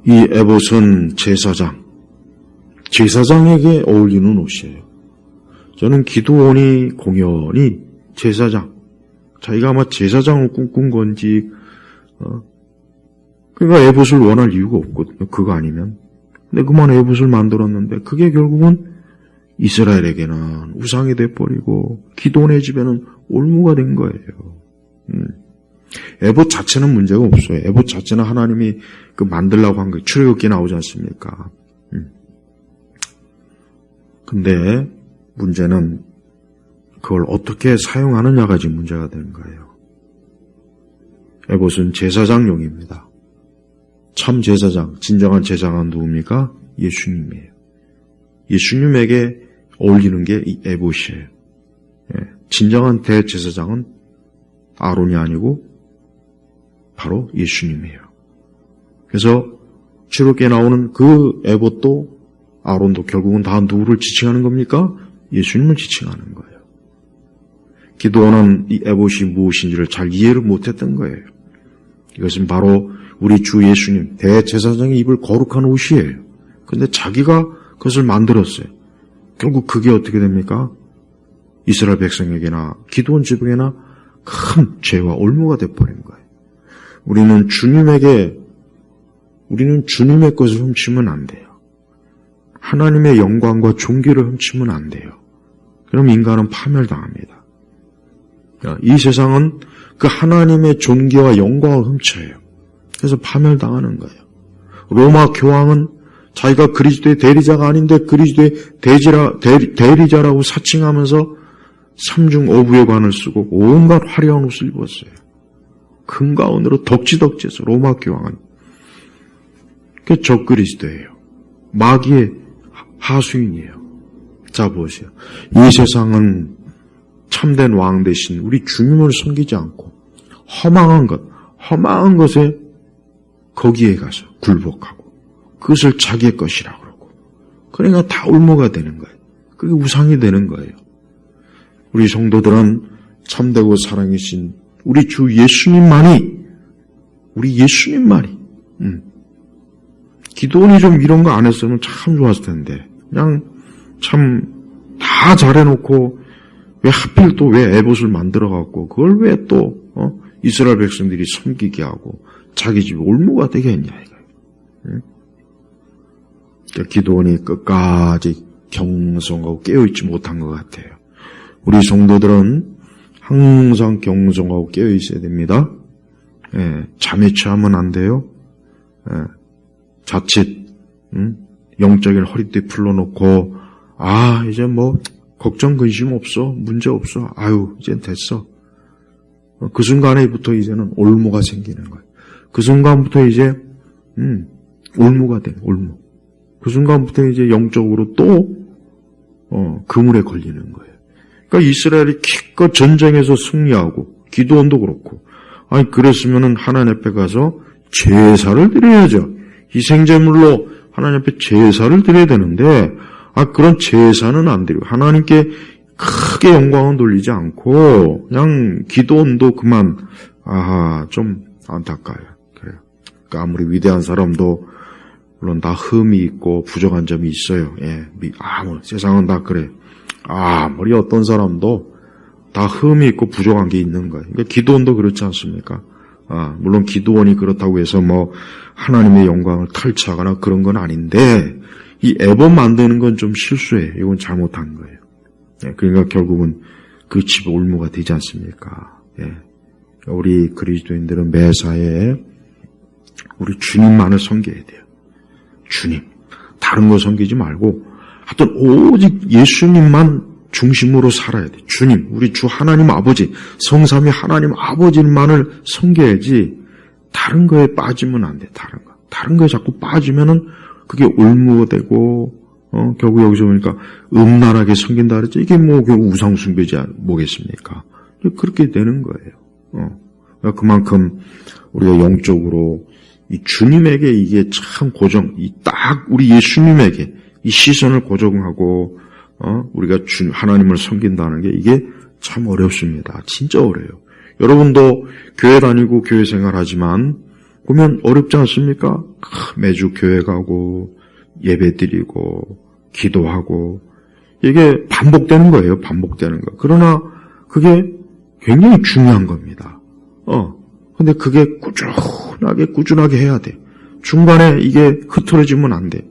이 에봇은 제사장에게 어울리는 옷이에요. 저는 기도원이 공연이 제사장, 자기가 아마 제사장을 꿈꾼 건지, 그러니까 에봇을 원할 이유가 없거든요. 그거 아니면. 근데 그만 에봇을 만들었는데 그게 결국은 이스라엘에게는 우상이 돼버리고 기도원의 집에는 올무가 된 거예요. 에봇 자체는 문제가 없어요. 에봇 자체는 하나님이 그 만들라고 한 거예요. 출애굽기에 나오지 않습니까? 근데 문제는 그걸 어떻게 사용하느냐가 지금 문제가 되는 거예요. 에봇은 제사장용입니다. 참 제사장, 진정한 제사장은 누굽니까? 예수님이에요. 예수님에게 어울리는 게 이 에봇이에요. 진정한 대제사장은 아론이 아니고 바로 예수님이에요. 그래서 출애굽기에 나오는 그 에봇도 아론도 결국은 다 누구를 지칭하는 겁니까? 예수님을 지칭하는 거예요. 기도원은 이 에봇이 무엇인지를 잘 이해를 못했던 거예요. 이것은 바로 우리 주 예수님 대제사장이 입을 거룩한 옷이에요. 근데 자기가 그것을 만들었어요. 결국 그게 어떻게 됩니까? 이스라엘 백성에게나 기도원 지붕에나 큰 죄와 올무가 돼버린 거예요. 우리는 주님의 것을 훔치면 안 돼요. 하나님의 영광과 존귀를 훔치면 안 돼요. 그럼 인간은 파멸당합니다. 이 세상은 그 하나님의 존귀와 영광을 훔쳐요. 그래서 파멸당하는 거예요. 로마 교황은 자기가 그리스도의 대리자가 아닌데 그리스도의 대리자라고 사칭하면서 삼중 오부의 관을 쓰고 온갖 화려한 옷을 입었어요. 금과 은으로 덕지덕지해서 로마 교황은. 그게 적그리스도예요. 마귀의 하수인이에요. 자 보세요. 이 세상은 참된 왕 대신 우리 주님을 섬기지 않고 허망한 것에 거기에 가서 굴복하고 그것을 자기의 것이라고 그러고 그러니까 다 올무가 되는 거예요. 그게 우상이 되는 거예요. 우리 성도들은 참되고 살아계신 우리 주 예수님만이 기도원이 좀 이런 거 안 했으면 참 좋았을 텐데 그냥 참 다 잘해놓고 왜 하필 또 왜 에봇을 만들어갖고 그걸 왜 또 이스라엘 백성들이 섬기게 하고 자기 집에 올무가 되게 했냐 이거예요. 응? 그러니까 기도원이 끝까지 경성하고 깨어있지 못한 것 같아요. 우리 성도들은 항상 경성하고 깨어있어야 됩니다. 잠에 취하면 안 돼요. 자칫 영적인 허리띠 풀러놓고 이제 뭐 걱정 근심 없어 문제 없어 이젠 됐어. 그 순간에부터 이제는 올무가 생기는 거예요. 그 순간부터 이제 올무가 돼 올무. 그 순간부터 이제 영적으로 또 그물에 걸리는 거예요. 그러니까 이스라엘이 기껏 전쟁에서 승리하고 기도원도 그렇고 그랬으면은 하나님 앞에 가서 제사를 드려야죠. 희생제물로 하나님 앞에 제사를 드려야 되는데 그런 제사는 안 드리고 하나님께 크게 영광은 돌리지 않고 그냥 기도원도 그만 좀 안타까워요. 그래요. 그러니까 아무리 위대한 사람도 물론 다 흠이 있고 부족한 점이 있어요. 세상은 다 그래. 아무리 어떤 사람도 다 흠이 있고 부족한 게 있는 거예요. 그러니까 기도원도 그렇지 않습니까? 물론 기도원이 그렇다고 해서 뭐 하나님의 영광을 탈취하거나 그런 건 아닌데 이 에봇 만드는 건 좀 실수예요. 이건 잘못한 거예요. 그러니까 결국은 그 집에 올무가 되지 않습니까? 우리 그리스도인들은 매사에 우리 주님만을 섬겨야 돼요. 주님. 다른 거 섬기지 말고 하여튼 오직 예수님만 중심으로 살아야 돼. 주님, 우리 주 하나님 아버지, 성삼위 하나님 아버지만을 섬겨야지 다른 거에 빠지면 안 돼. 다른 거에 자꾸 빠지면은 그게 올무가 되고 결국 여기서 보니까 음란하게 섬긴다 그랬죠. 이게 뭐 우상 숭배지 뭐겠습니까? 그렇게 되는 거예요. 그만큼 우리가 영적으로 이 주님에게 이게 참 딱 우리 예수님에게 이 시선을 고정하고 우리가 하나님을 섬긴다는 게 이게 참 어렵습니다. 진짜 어려워요. 여러분도 교회 다니고 교회 생활하지만 보면 어렵지 않습니까? 매주 교회 가고 예배 드리고 기도하고 이게 반복되는 거예요. 반복되는 거. 그러나 그게 굉장히 중요한 겁니다. 근데 그게 꾸준하게 해야 돼. 중간에 이게 흐트러지면 안 돼.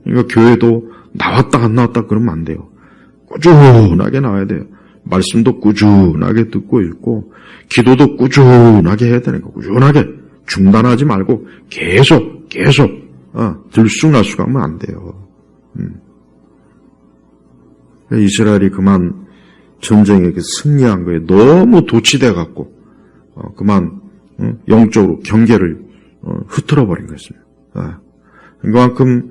그러니까 교회도 나왔다 안 나왔다 그러면 안 돼요. 꾸준하게 나와야 돼요. 말씀도 꾸준하게 듣고 있고 기도도 꾸준하게 해야 되는 거. 꾸준하게 중단하지 말고 계속 들쑥날쑥하면 안 돼요. 이스라엘이 그만 전쟁에 승리한 거에 너무 도취돼 갖고 그만 영적으로 경계를 흐트러 버린 것입니다. 그만큼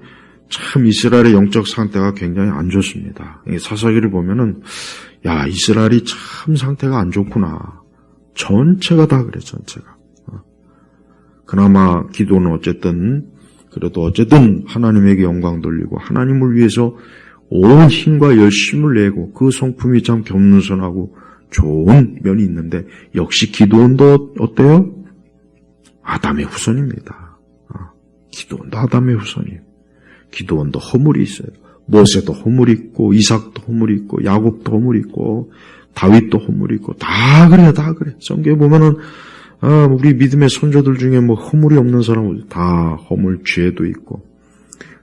참 이스라엘의 영적 상태가 굉장히 안 좋습니다. 사사기를 보면은 이스라엘이 참 상태가 안 좋구나. 전체가 다 그래. 전체가. 그나마 기도는 어쨌든 하나님에게 영광 돌리고 하나님을 위해서 온 힘과 열심을 내고 그 성품이 참 겸손하고 좋은 면이 있는데 역시 기도원도 어때요? 아담의 후손입니다. 기도원도 아담의 후손이에요. 기도원도 허물이 있어요. 모세도 허물이 있고 이삭도 허물이 있고 야곱도 허물이 있고 다윗도 허물이 있고, 다 그래. 성경에 보면은, 우리 믿음의 선조들 중에 뭐 허물이 없는 사람은 다 허물, 죄도 있고.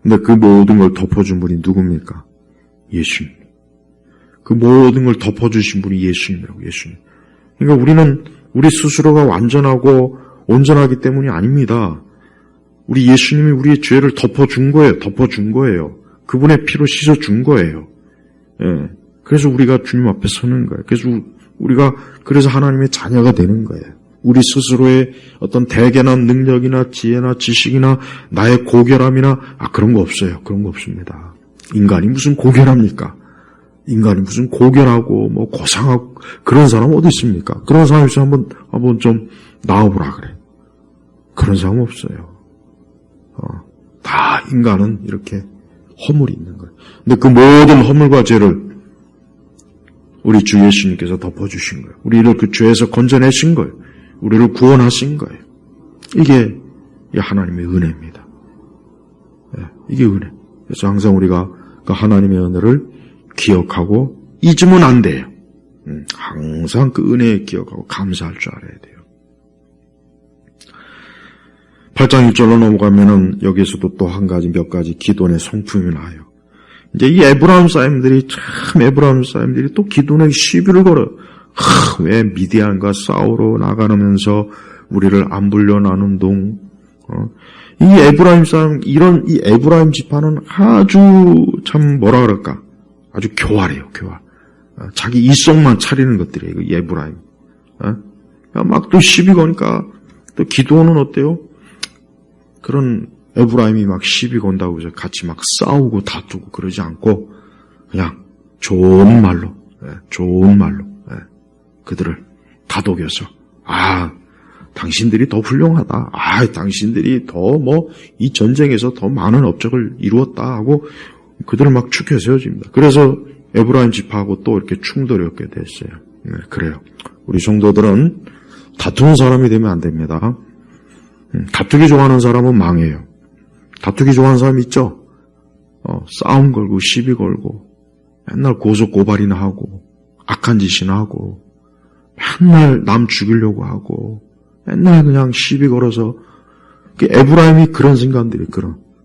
근데 그 모든 걸 덮어준 분이 누굽니까? 예수님. 그 모든 걸 덮어주신 분이 예수님이라고, 예수님. 그러니까 우리는 우리 스스로가 완전하고 온전하기 때문이 아닙니다. 우리 예수님이 우리의 죄를 덮어준 거예요. 그분의 피로 씻어준 거예요. 예. 그래서 우리가 주님 앞에 서는 거예요. 그래서 하나님의 자녀가 되는 거예요. 우리 스스로의 어떤 대견한 능력이나 지혜나 지식이나 나의 고결함이나 그런 거 없어요. 그런 거 없습니다. 인간이 무슨 고결합니까? 인간이 무슨 고결하고 뭐 고상하고 그런 사람 어디 있습니까? 그런 사람 있으면 한번 좀 나와보라 그래. 그런 사람 없어요. 다 인간은 이렇게 허물이 있는 거예요. 근데 그 모든 허물과 죄를 우리 주 예수님께서 덮어주신 거예요. 우리를 그 죄에서 건져내신 거예요. 우리를 구원하신 거예요. 이게 하나님의 은혜입니다. 이게 은혜. 그래서 항상 우리가 그 하나님의 은혜를 기억하고 잊으면 안 돼요. 항상 그 은혜에 기억하고 감사할 줄 알아야 돼요. 8장 1절로 넘어가면은 여기에서도 또 한 가지 몇 가지 기도원의 성품이 나와요. 이제 이 에브라임 사람들이 또 기도원에게 시비를 걸어요. 왜 미디안과 싸우러 나가면서 우리를 안 불려나는 동? 이 에브라임 사람, 이 에브라임 지파는 아주 참 뭐라 그럴까? 아주 교활해요, 교활. 자기 이성만 차리는 것들이에요, 이 에브라임. 막 또 시비 거니까 또 기도원은 어때요? 그런 에브라임이 막 시비 건다고 해서 같이 막 싸우고 다투고 그러지 않고 그냥 좋은 말로 그들을 다독여서 당신들이 더 훌륭하다. 당신들이 더 이 전쟁에서 더 많은 업적을 이루었다 하고 그들을 막 축켜 세워줍니다. 그래서 에브라임 지파하고 또 이렇게 충돌이 없게 됐어요. 그래요. 우리 성도들은 다투는 사람이 되면 안 됩니다. 다투기 좋아하는 사람은 망해요. 다투기 좋아하는 사람 있죠? 싸움 걸고 시비 걸고 맨날 고소 고발이나 하고 악한 짓이나 하고 맨날 남 죽이려고 하고 맨날 그냥 시비 걸어서 에브라임이 그런 순간들이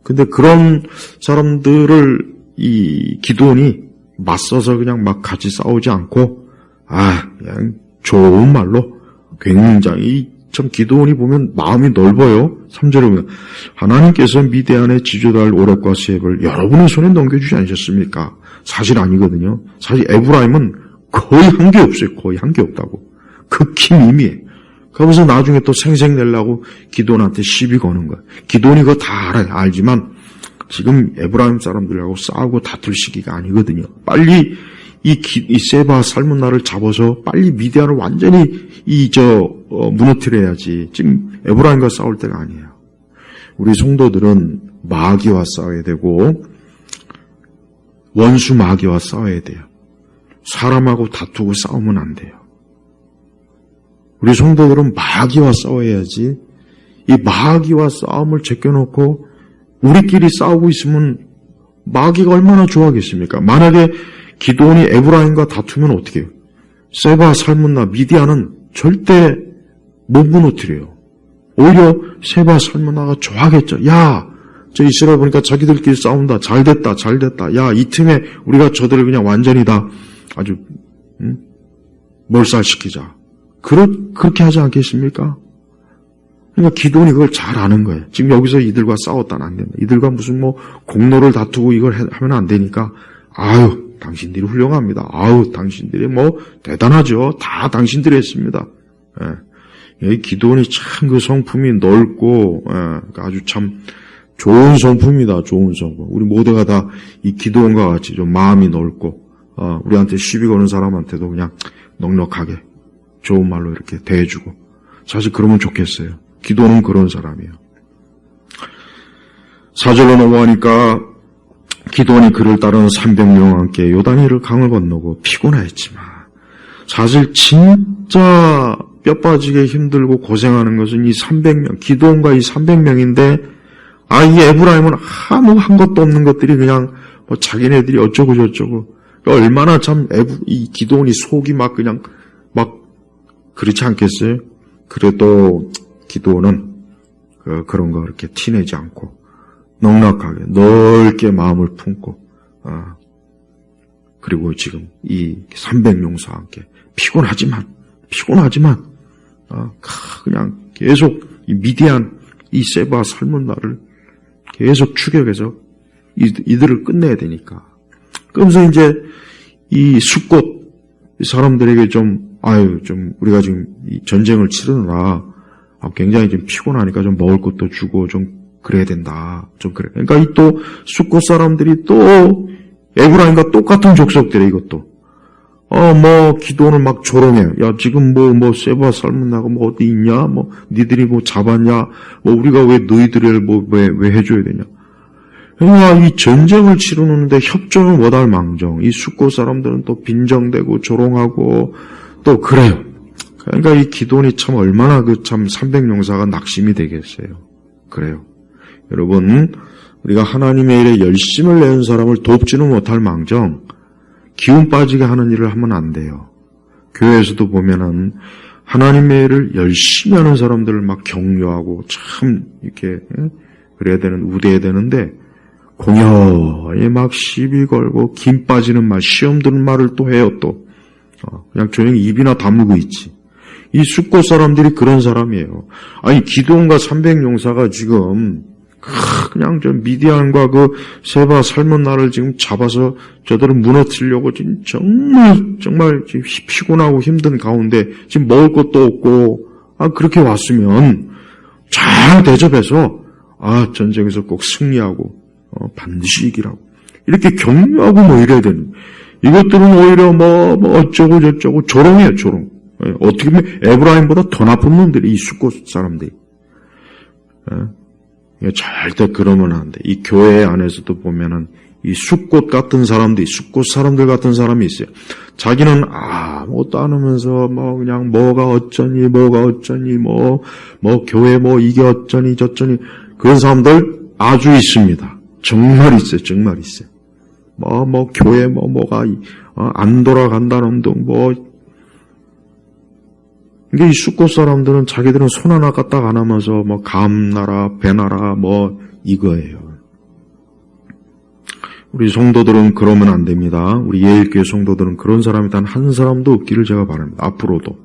근데 그런 사람들을 이 기도원이 맞서서 그냥 막 같이 싸우지 않고 그냥 좋은 말로 굉장히 참 기도원이 보면 마음이 넓어요. 3절에 보면 하나님께서 미디안의 지도자를 오렙과 세heb을 여러분의 손에 넘겨주지 않으셨습니까? 사실 아니거든요. 사실 에브라임은 거의 한 게 없어요. 거의 한 게 없다고. 극히 미미해. 그러면서 나중에 또 생색내려고 기도원한테 시비 거는 거야. 기도원이 그거 다 알아요. 알지만 지금 에브라임 사람들하고 싸우고 다툴 시기가 아니거든요. 빨리 이 세바 삶은 날을 잡아서 빨리 미디안을 완전히 무너뜨려야지. 지금 에브라임과 싸울 때가 아니에요. 우리 성도들은 마귀와 싸워야 되고 원수 마귀와 싸워야 돼요. 사람하고 다투고 싸우면 안 돼요. 우리 성도들은 마귀와 싸워야지. 이 마귀와 싸움을 제껴놓고 우리끼리 싸우고 있으면 마귀가 얼마나 좋아하겠습니까? 만약에 기도원이 에브라임과 다투면 어떻게 해요? 세바, 살문나, 미디안은 절대 못 무너뜨려요. 오히려 세바, 살문나가 좋아하겠죠. 야, 저 이스라엘 보니까 자기들끼리 싸운다. 잘됐다. 야, 이 틈에 우리가 저들을 그냥 완전히 다 아주 몰살시키자. 그렇게 하지 않겠습니까? 그러니까 기도원이 그걸 잘 아는 거예요. 지금 여기서 이들과 싸웠다는 안 된다. 이들과 무슨 공로를 다투고 이걸 하면 안 되니까 당신들이 훌륭합니다. 당신들이 대단하죠. 다 당신들이 했습니다. 이 기도원이 참 그 성품이 넓고, 아주 참 좋은 성품입니다. 좋은 성품. 우리 모두가 다 이 기도원과 같이 좀 마음이 넓고, 우리한테 시비 거는 사람한테도 그냥 넉넉하게 좋은 말로 이렇게 대해주고. 사실 그러면 좋겠어요. 기도원은 그런 사람이에요. 4절로 넘어가니까 기도원이 그를 따르는 300명과 함께 요단이를 강을 건너고 피곤하였지만 사실 진짜 뼈 빠지게 힘들고 고생하는 것은 이 300명, 기도원과 이 300명인데 이 에브라임은 아무 한 것도 없는 것들이 그냥 자기네들이 어쩌고 저쩌고 얼마나 참 이 기도원이 속이 막 그냥 막 그렇지 않겠어요? 그래도 기도원은 그런 거 그렇게 티내지 않고 넉넉하게 넓게 마음을 품고 그리고 지금 이 300용사와 함께 피곤하지만 그냥 계속 이 미디안 이 세바 삶은 날을 계속 추격해서 이들을 끝내야 되니까. 그러면서 이제 이 숫꽃 사람들에게 좀 우리가 지금 이 전쟁을 치르느라 굉장히 좀 피곤하니까 좀 먹을 것도 주고 좀 그래야 된다. 좀 그래. 그러니까 이 또 숫꽃 사람들이 또 에브라임과 똑같은 족속들이 이것도 기도원을 막 조롱해요. 야, 지금 세바 삶은 나가 어디 있냐? 니들이 잡았냐? 우리가 왜 너희들을 왜 해줘야 되냐? 그러니까 이 전쟁을 치르는데 협조를 못할 망정. 이 숫꽃 사람들은 또 빈정대고 조롱하고 또 그래요. 그러니까 이 기도원이 참 얼마나 참 300용사가 낙심이 되겠어요. 그래요. 여러분, 우리가 하나님의 일에 열심을 내는 사람을 돕지는 못할 망정, 기운 빠지게 하는 일을 하면 안 돼요. 교회에서도 보면은 하나님의 일을 열심히 하는 사람들을 막 격려하고 참 이렇게 그래야 되는 우대해야 되는데 공연히 막 시비 걸고 김 빠지는 말, 시험 드는 말을 또 해요. 또 그냥 조용히 입이나 다물고 있지. 이 숫꽃 사람들이 그런 사람이에요. 아니 기도원과 300용사가 지금 그냥 저 미디안과 그 세바 삶은 나를 지금 잡아서 저들은 무너뜨리려고 지금 정말 지금 피곤하고 힘든 가운데 지금 먹을 것도 없고 그렇게 왔으면 잘 대접해서 전쟁에서 꼭 승리하고 반드시 이기라고 이렇게 격려하고 이래야 되는 이것들은 오히려 어쩌고 저쩌고 조롱해요. 조롱. 어떻게 보면 에브라임보다 더 나쁜 놈들이 이 숫꽃 사람들이. 절대 그러면 안 돼. 이 교회 안에서도 보면은 이 숫꽃 같은 사람들이, 숫꽃 사람들 같은 사람이 있어요. 자기는 아무것도 안 하면서 그냥 뭐가 어쩌니 교회 이게 어쩌니 저쩌니 그런 사람들 아주 있습니다. 정말 있어요. 정말 있어요. 교회 뭐가 안 돌아간다는 등 이게 이 숫꽃 사람들은 자기들은 손 하나 까딱 안 하면서 감나라 배나라 이거예요. 우리 성도들은 그러면 안 됩니다. 우리 예일교회 성도들은 그런 사람이 단 한 사람도 없기를 제가 바랍니다. 앞으로도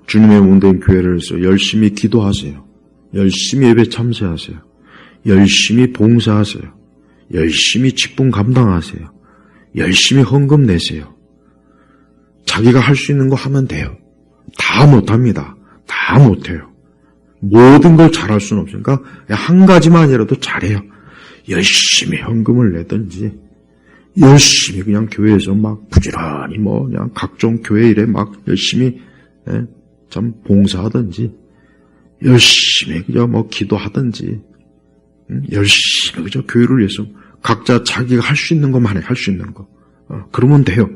주님의 몸된 교회를 해서 열심히 기도하세요. 열심히 예배 참새하세요. 열심히 봉사하세요. 열심히 직분 감당하세요. 열심히 헌금 내세요. 자기가 할 수 있는 거 하면 돼요. 다 못합니다. 다 못해요. 모든 걸 잘할 수는 없으니까 한 가지만이라도 잘해요. 열심히 헌금을 내든지 열심히 그냥 교회에서 부지런히 그냥 각종 교회 일에 열심히 참 봉사하든지 열심히 그냥 기도하든지 열심히 그저 교회를 위해서 각자 자기가 할 수 있는 것만 해. 할 수 있는 거. 그러면 돼요.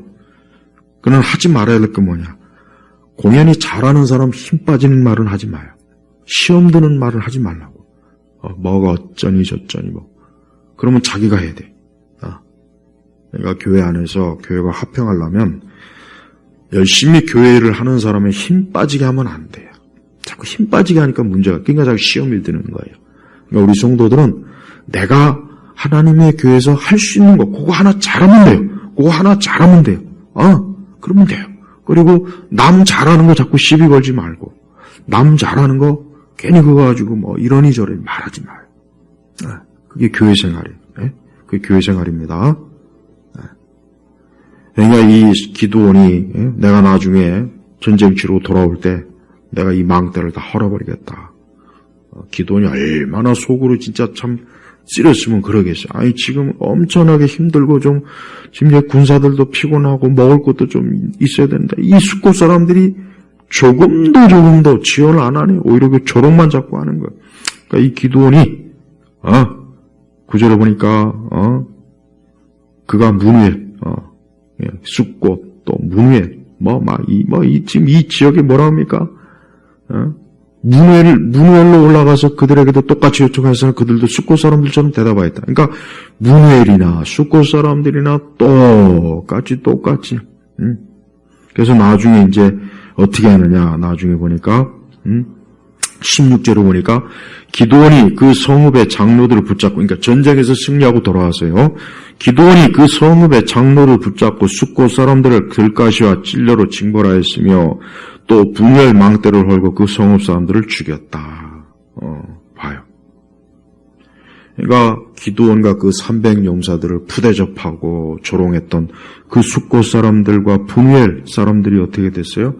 그러나 하지 말아야 할 게 뭐냐. 공연히 잘하는 사람 힘 빠지는 말은 하지 마요. 시험 드는 말을 하지 말라고. 뭐가 어쩌니 저쩌니 그러면 자기가 해야 돼. 그러니까 교회 안에서 교회가 화평하려면 열심히 교회를 하는 사람의 힘 빠지게 하면 안 돼요. 자꾸 힘 빠지게 하니까 문제가 그러니까 자꾸 시험이 드는 거예요. 그러니까 우리 성도들은 내가 하나님의 교회에서 할 수 있는 거 그거 하나 잘하면 돼요. 그거 하나 잘하면 돼요. 그러면 돼요. 그리고 남 잘하는 거 자꾸 시비 걸지 말고 남 잘하는 거 괜히 그거 가지고 이러니 저러니 말하지 마요. 그게 교회 생활이에요. 그게 교회 생활입니다. 그러니까 이 기도원이 내가 나중에 전쟁 치르고 돌아올 때 내가 이 망대를 다 헐어버리겠다. 기도원이 얼마나 속으로 진짜 참 찌렸으면 그러겠어요. 아니 지금 엄청나게 힘들고 지금 이제 군사들도 피곤하고 먹을 것도 좀 있어야 된다. 이 숫꽃 사람들이 조금도 지원을 안 하네. 오히려 그 조롱만 자꾸 하는 거예요. 그러니까 이 기도원이 구절에 보니까 그가 문후에 숫꽃 또 문후에 지금 이 지역이 뭐라 합니까? 문우엘로 올라가서 그들에게도 똑같이 요청해서 그들도 숫곳 사람들처럼 대답하였다. 그러니까 문우엘이나 숫곳 사람들이나 똑같이. 그래서 나중에 이제 어떻게 하느냐, 나중에 보니까 16절로 보니까 기드온이 그 성읍의 장로들을 붙잡고, 그러니까 전쟁에서 승리하고 돌아와서요, 기드온이 그 성읍의 장로를 붙잡고 숫곳 사람들을 들가시와 찔려로 징벌하였으며 또 분열 망대를 헐고 그 성읍 사람들을 죽였다. 봐요. 그러니까 기드온과 그 300용사들을 푸대접하고 조롱했던 그 숫곳 사람들과 분열 사람들이 어떻게 됐어요?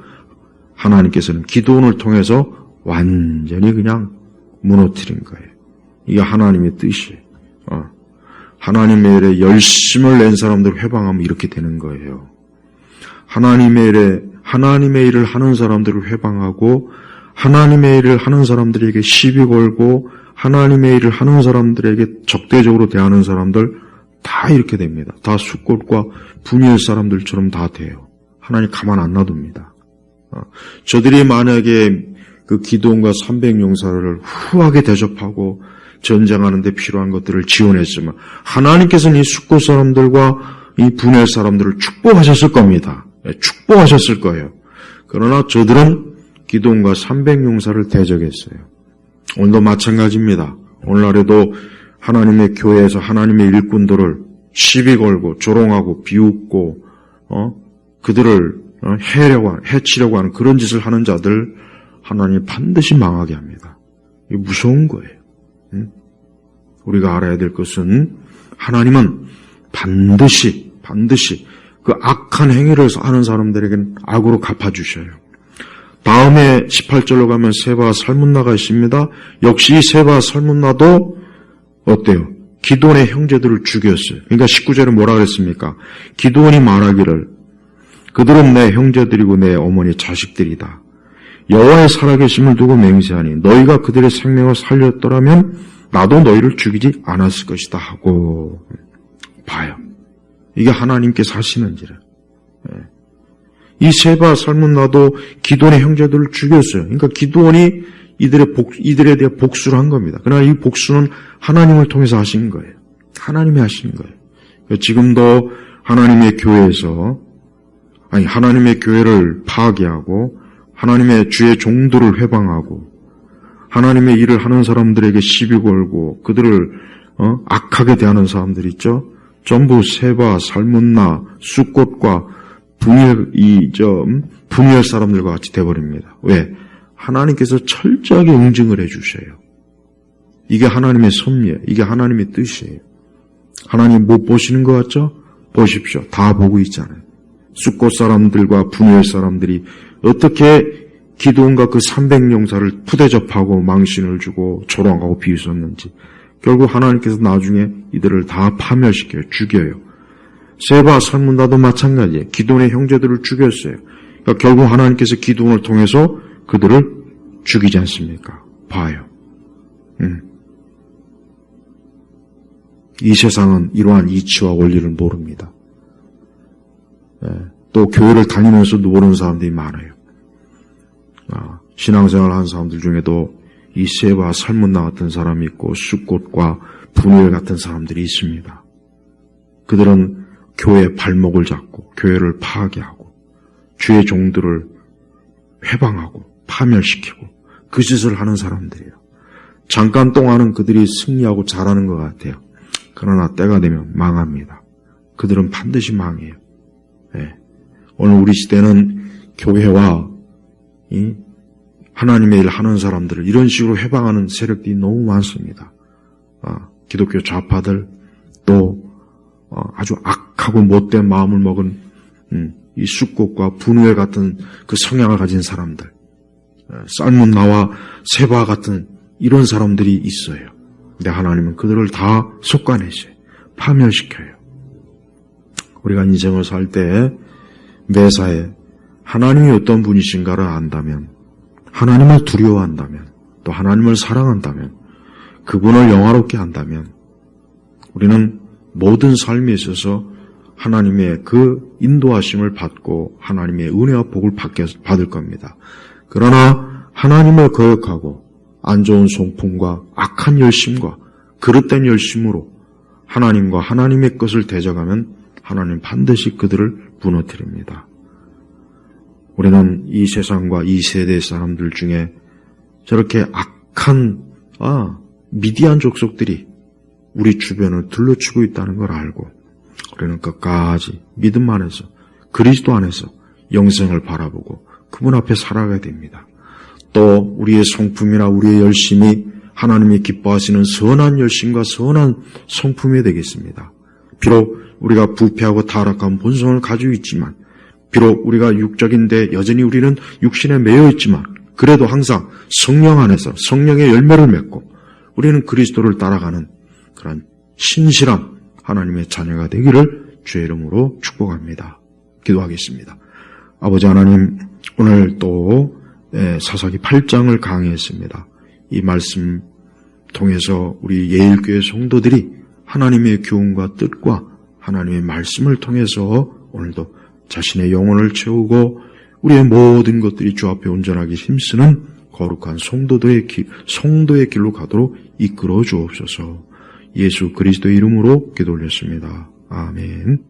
하나님께서는 기드온을 통해서 완전히 그냥 무너뜨린 거예요. 이게 하나님의 뜻이에요. 하나님의 일에 열심을 낸 사람들 회방하면 이렇게 되는 거예요. 하나님의 일을 하는 사람들을 회방하고 하나님의 일을 하는 사람들에게 시비 걸고 하나님의 일을 하는 사람들에게 적대적으로 대하는 사람들 다 이렇게 됩니다. 다 숫곳과 분열 사람들처럼 다 돼요. 하나님 가만 안 놔둡니다. 저들이 만약에 그 기드온과 300용사를 후하게 대접하고 전쟁하는 데 필요한 것들을 지원했으면 하나님께서는 이 숫곳 사람들과 이 분열 사람들을 축복하셨을 겁니다. 축복하셨을 거예요. 그러나 저들은 기드온과 300용사를 대적했어요. 오늘도 마찬가지입니다. 오늘날에도 하나님의 교회에서 하나님의 일꾼들을 시비 걸고 조롱하고 비웃고 그들을 해치려고 하는 그런 짓을 하는 자들 하나님 반드시 망하게 합니다. 이게 무서운 거예요. 우리가 알아야 될 것은 하나님은 반드시 그 악한 행위를 하는 사람들에게는 악으로 갚아주셔요. 다음에 18절로 가면 세바와 살문나가 있습니다. 역시 세바와 살문나도 어때요? 기드온의 형제들을 죽였어요. 그러니까 19절에 뭐라 그랬습니까? 기드온이 말하기를 그들은 내 형제들이고 내 어머니 자식들이다. 여호와의 살아계심을 두고 맹세하니 너희가 그들의 생명을 살렸더라면 나도 너희를 죽이지 않았을 것이다 하고 봐요. 이게 하나님께서 하시는지라. 이 세바 살문나도 기드온의 형제들을 죽였어요. 그러니까 기드온이 이들에 대해 복수를 한 겁니다. 그러나 이 복수는 하나님을 통해서 하신 거예요. 하나님이 하신 거예요. 지금도 하나님의 교회에서 하나님의 교회를 파괴하고 하나님의 주의 종들을 회방하고 하나님의 일을 하는 사람들에게 시비 걸고 그들을 악하게 대하는 사람들 있죠. 전부 세바, 살문나, 숫곳과 분열 사람들과 같이 돼버립니다. 왜? 하나님께서 철저하게 응징을 해주셔요. 이게 하나님의 섭리예요. 이게 하나님의 뜻이에요. 하나님 못 보시는 것 같죠? 보십시오. 다 보고 있잖아요. 숫곳 사람들과 분열 사람들이 어떻게 기드온과 그 300용사를 푸대접하고 망신을 주고 조롱하고 비웃었는지 결국 하나님께서 나중에 이들을 다 파멸시켜요. 죽여요. 세바 살문나도 마찬가지예요. 기드온의 형제들을 죽였어요. 그러니까 결국 하나님께서 기드온을 통해서 그들을 죽이지 않습니까? 봐요. 이 세상은 이러한 이치와 원리를 모릅니다. 또 교회를 다니면서도 모르는 사람들이 많아요. 신앙생활을 하는 사람들 중에도 이 세바 살문나 같은 사람이 있고 숫곳과 분열 같은 사람들이 있습니다. 그들은 교회의 발목을 잡고 교회를 파괴하고 주의 종들을 회방하고 파멸시키고 그 짓을 하는 사람들이에요. 잠깐 동안은 그들이 승리하고 잘하는 것 같아요. 그러나 때가 되면 망합니다. 그들은 반드시 망해요. 오늘 우리 시대는 교회와 하나님의 일 하는 사람들을 이런 식으로 회방하는 세력들이 너무 많습니다. 기독교 좌파들 또 아주 악하고 못된 마음을 먹은 이 숫곳과 분우엘 같은 그 성향을 가진 사람들, 살문나와 세바 같은 이런 사람들이 있어요. 근데 하나님은 그들을 다 속아내셔요. 파멸시켜요. 우리가 인생을 살 때 매사에 하나님이 어떤 분이신가를 안다면, 하나님을 두려워한다면, 또 하나님을 사랑한다면, 그분을 영화롭게 한다면 우리는 모든 삶에 있어서 하나님의 그 인도하심을 받고 하나님의 은혜와 복을 받을 겁니다. 그러나 하나님을 거역하고 안 좋은 성품과 악한 열심과 그릇된 열심으로 하나님과 하나님의 것을 대적하면 하나님 반드시 그들을 무너뜨립니다. 우리는 이 세상과 이 세대 사람들 중에 저렇게 악한 미디안 족속들이 우리 주변을 둘러치고 있다는 걸 알고 우리는 끝까지 믿음 안에서 그리스도 안에서 영생을 바라보고 그분 앞에 살아가야 됩니다. 또 우리의 성품이나 우리의 열심이 하나님이 기뻐하시는 선한 열심과 선한 성품이 되겠습니다. 비록 우리가 부패하고 타락한 본성을 가지고 있지만, 비록 우리가 육적인데 여전히 우리는 육신에 매여 있지만, 그래도 항상 성령 안에서 성령의 열매를 맺고 우리는 그리스도를 따라가는 그런 신실한 하나님의 자녀가 되기를 주의 이름으로 축복합니다. 기도하겠습니다. 아버지 하나님, 오늘 또 사사기 8장을 강의했습니다. 이 말씀 통해서 우리 예일교회 성도들이 하나님의 교훈과 뜻과 하나님의 말씀을 통해서 오늘도 자신의 영혼을 채우고 우리의 모든 것들이 주 앞에 온전하게 힘쓰는 거룩한 성도의 길로 가도록 이끌어 주옵소서. 예수 그리스도의 이름으로 기도 올렸습니다. 아멘.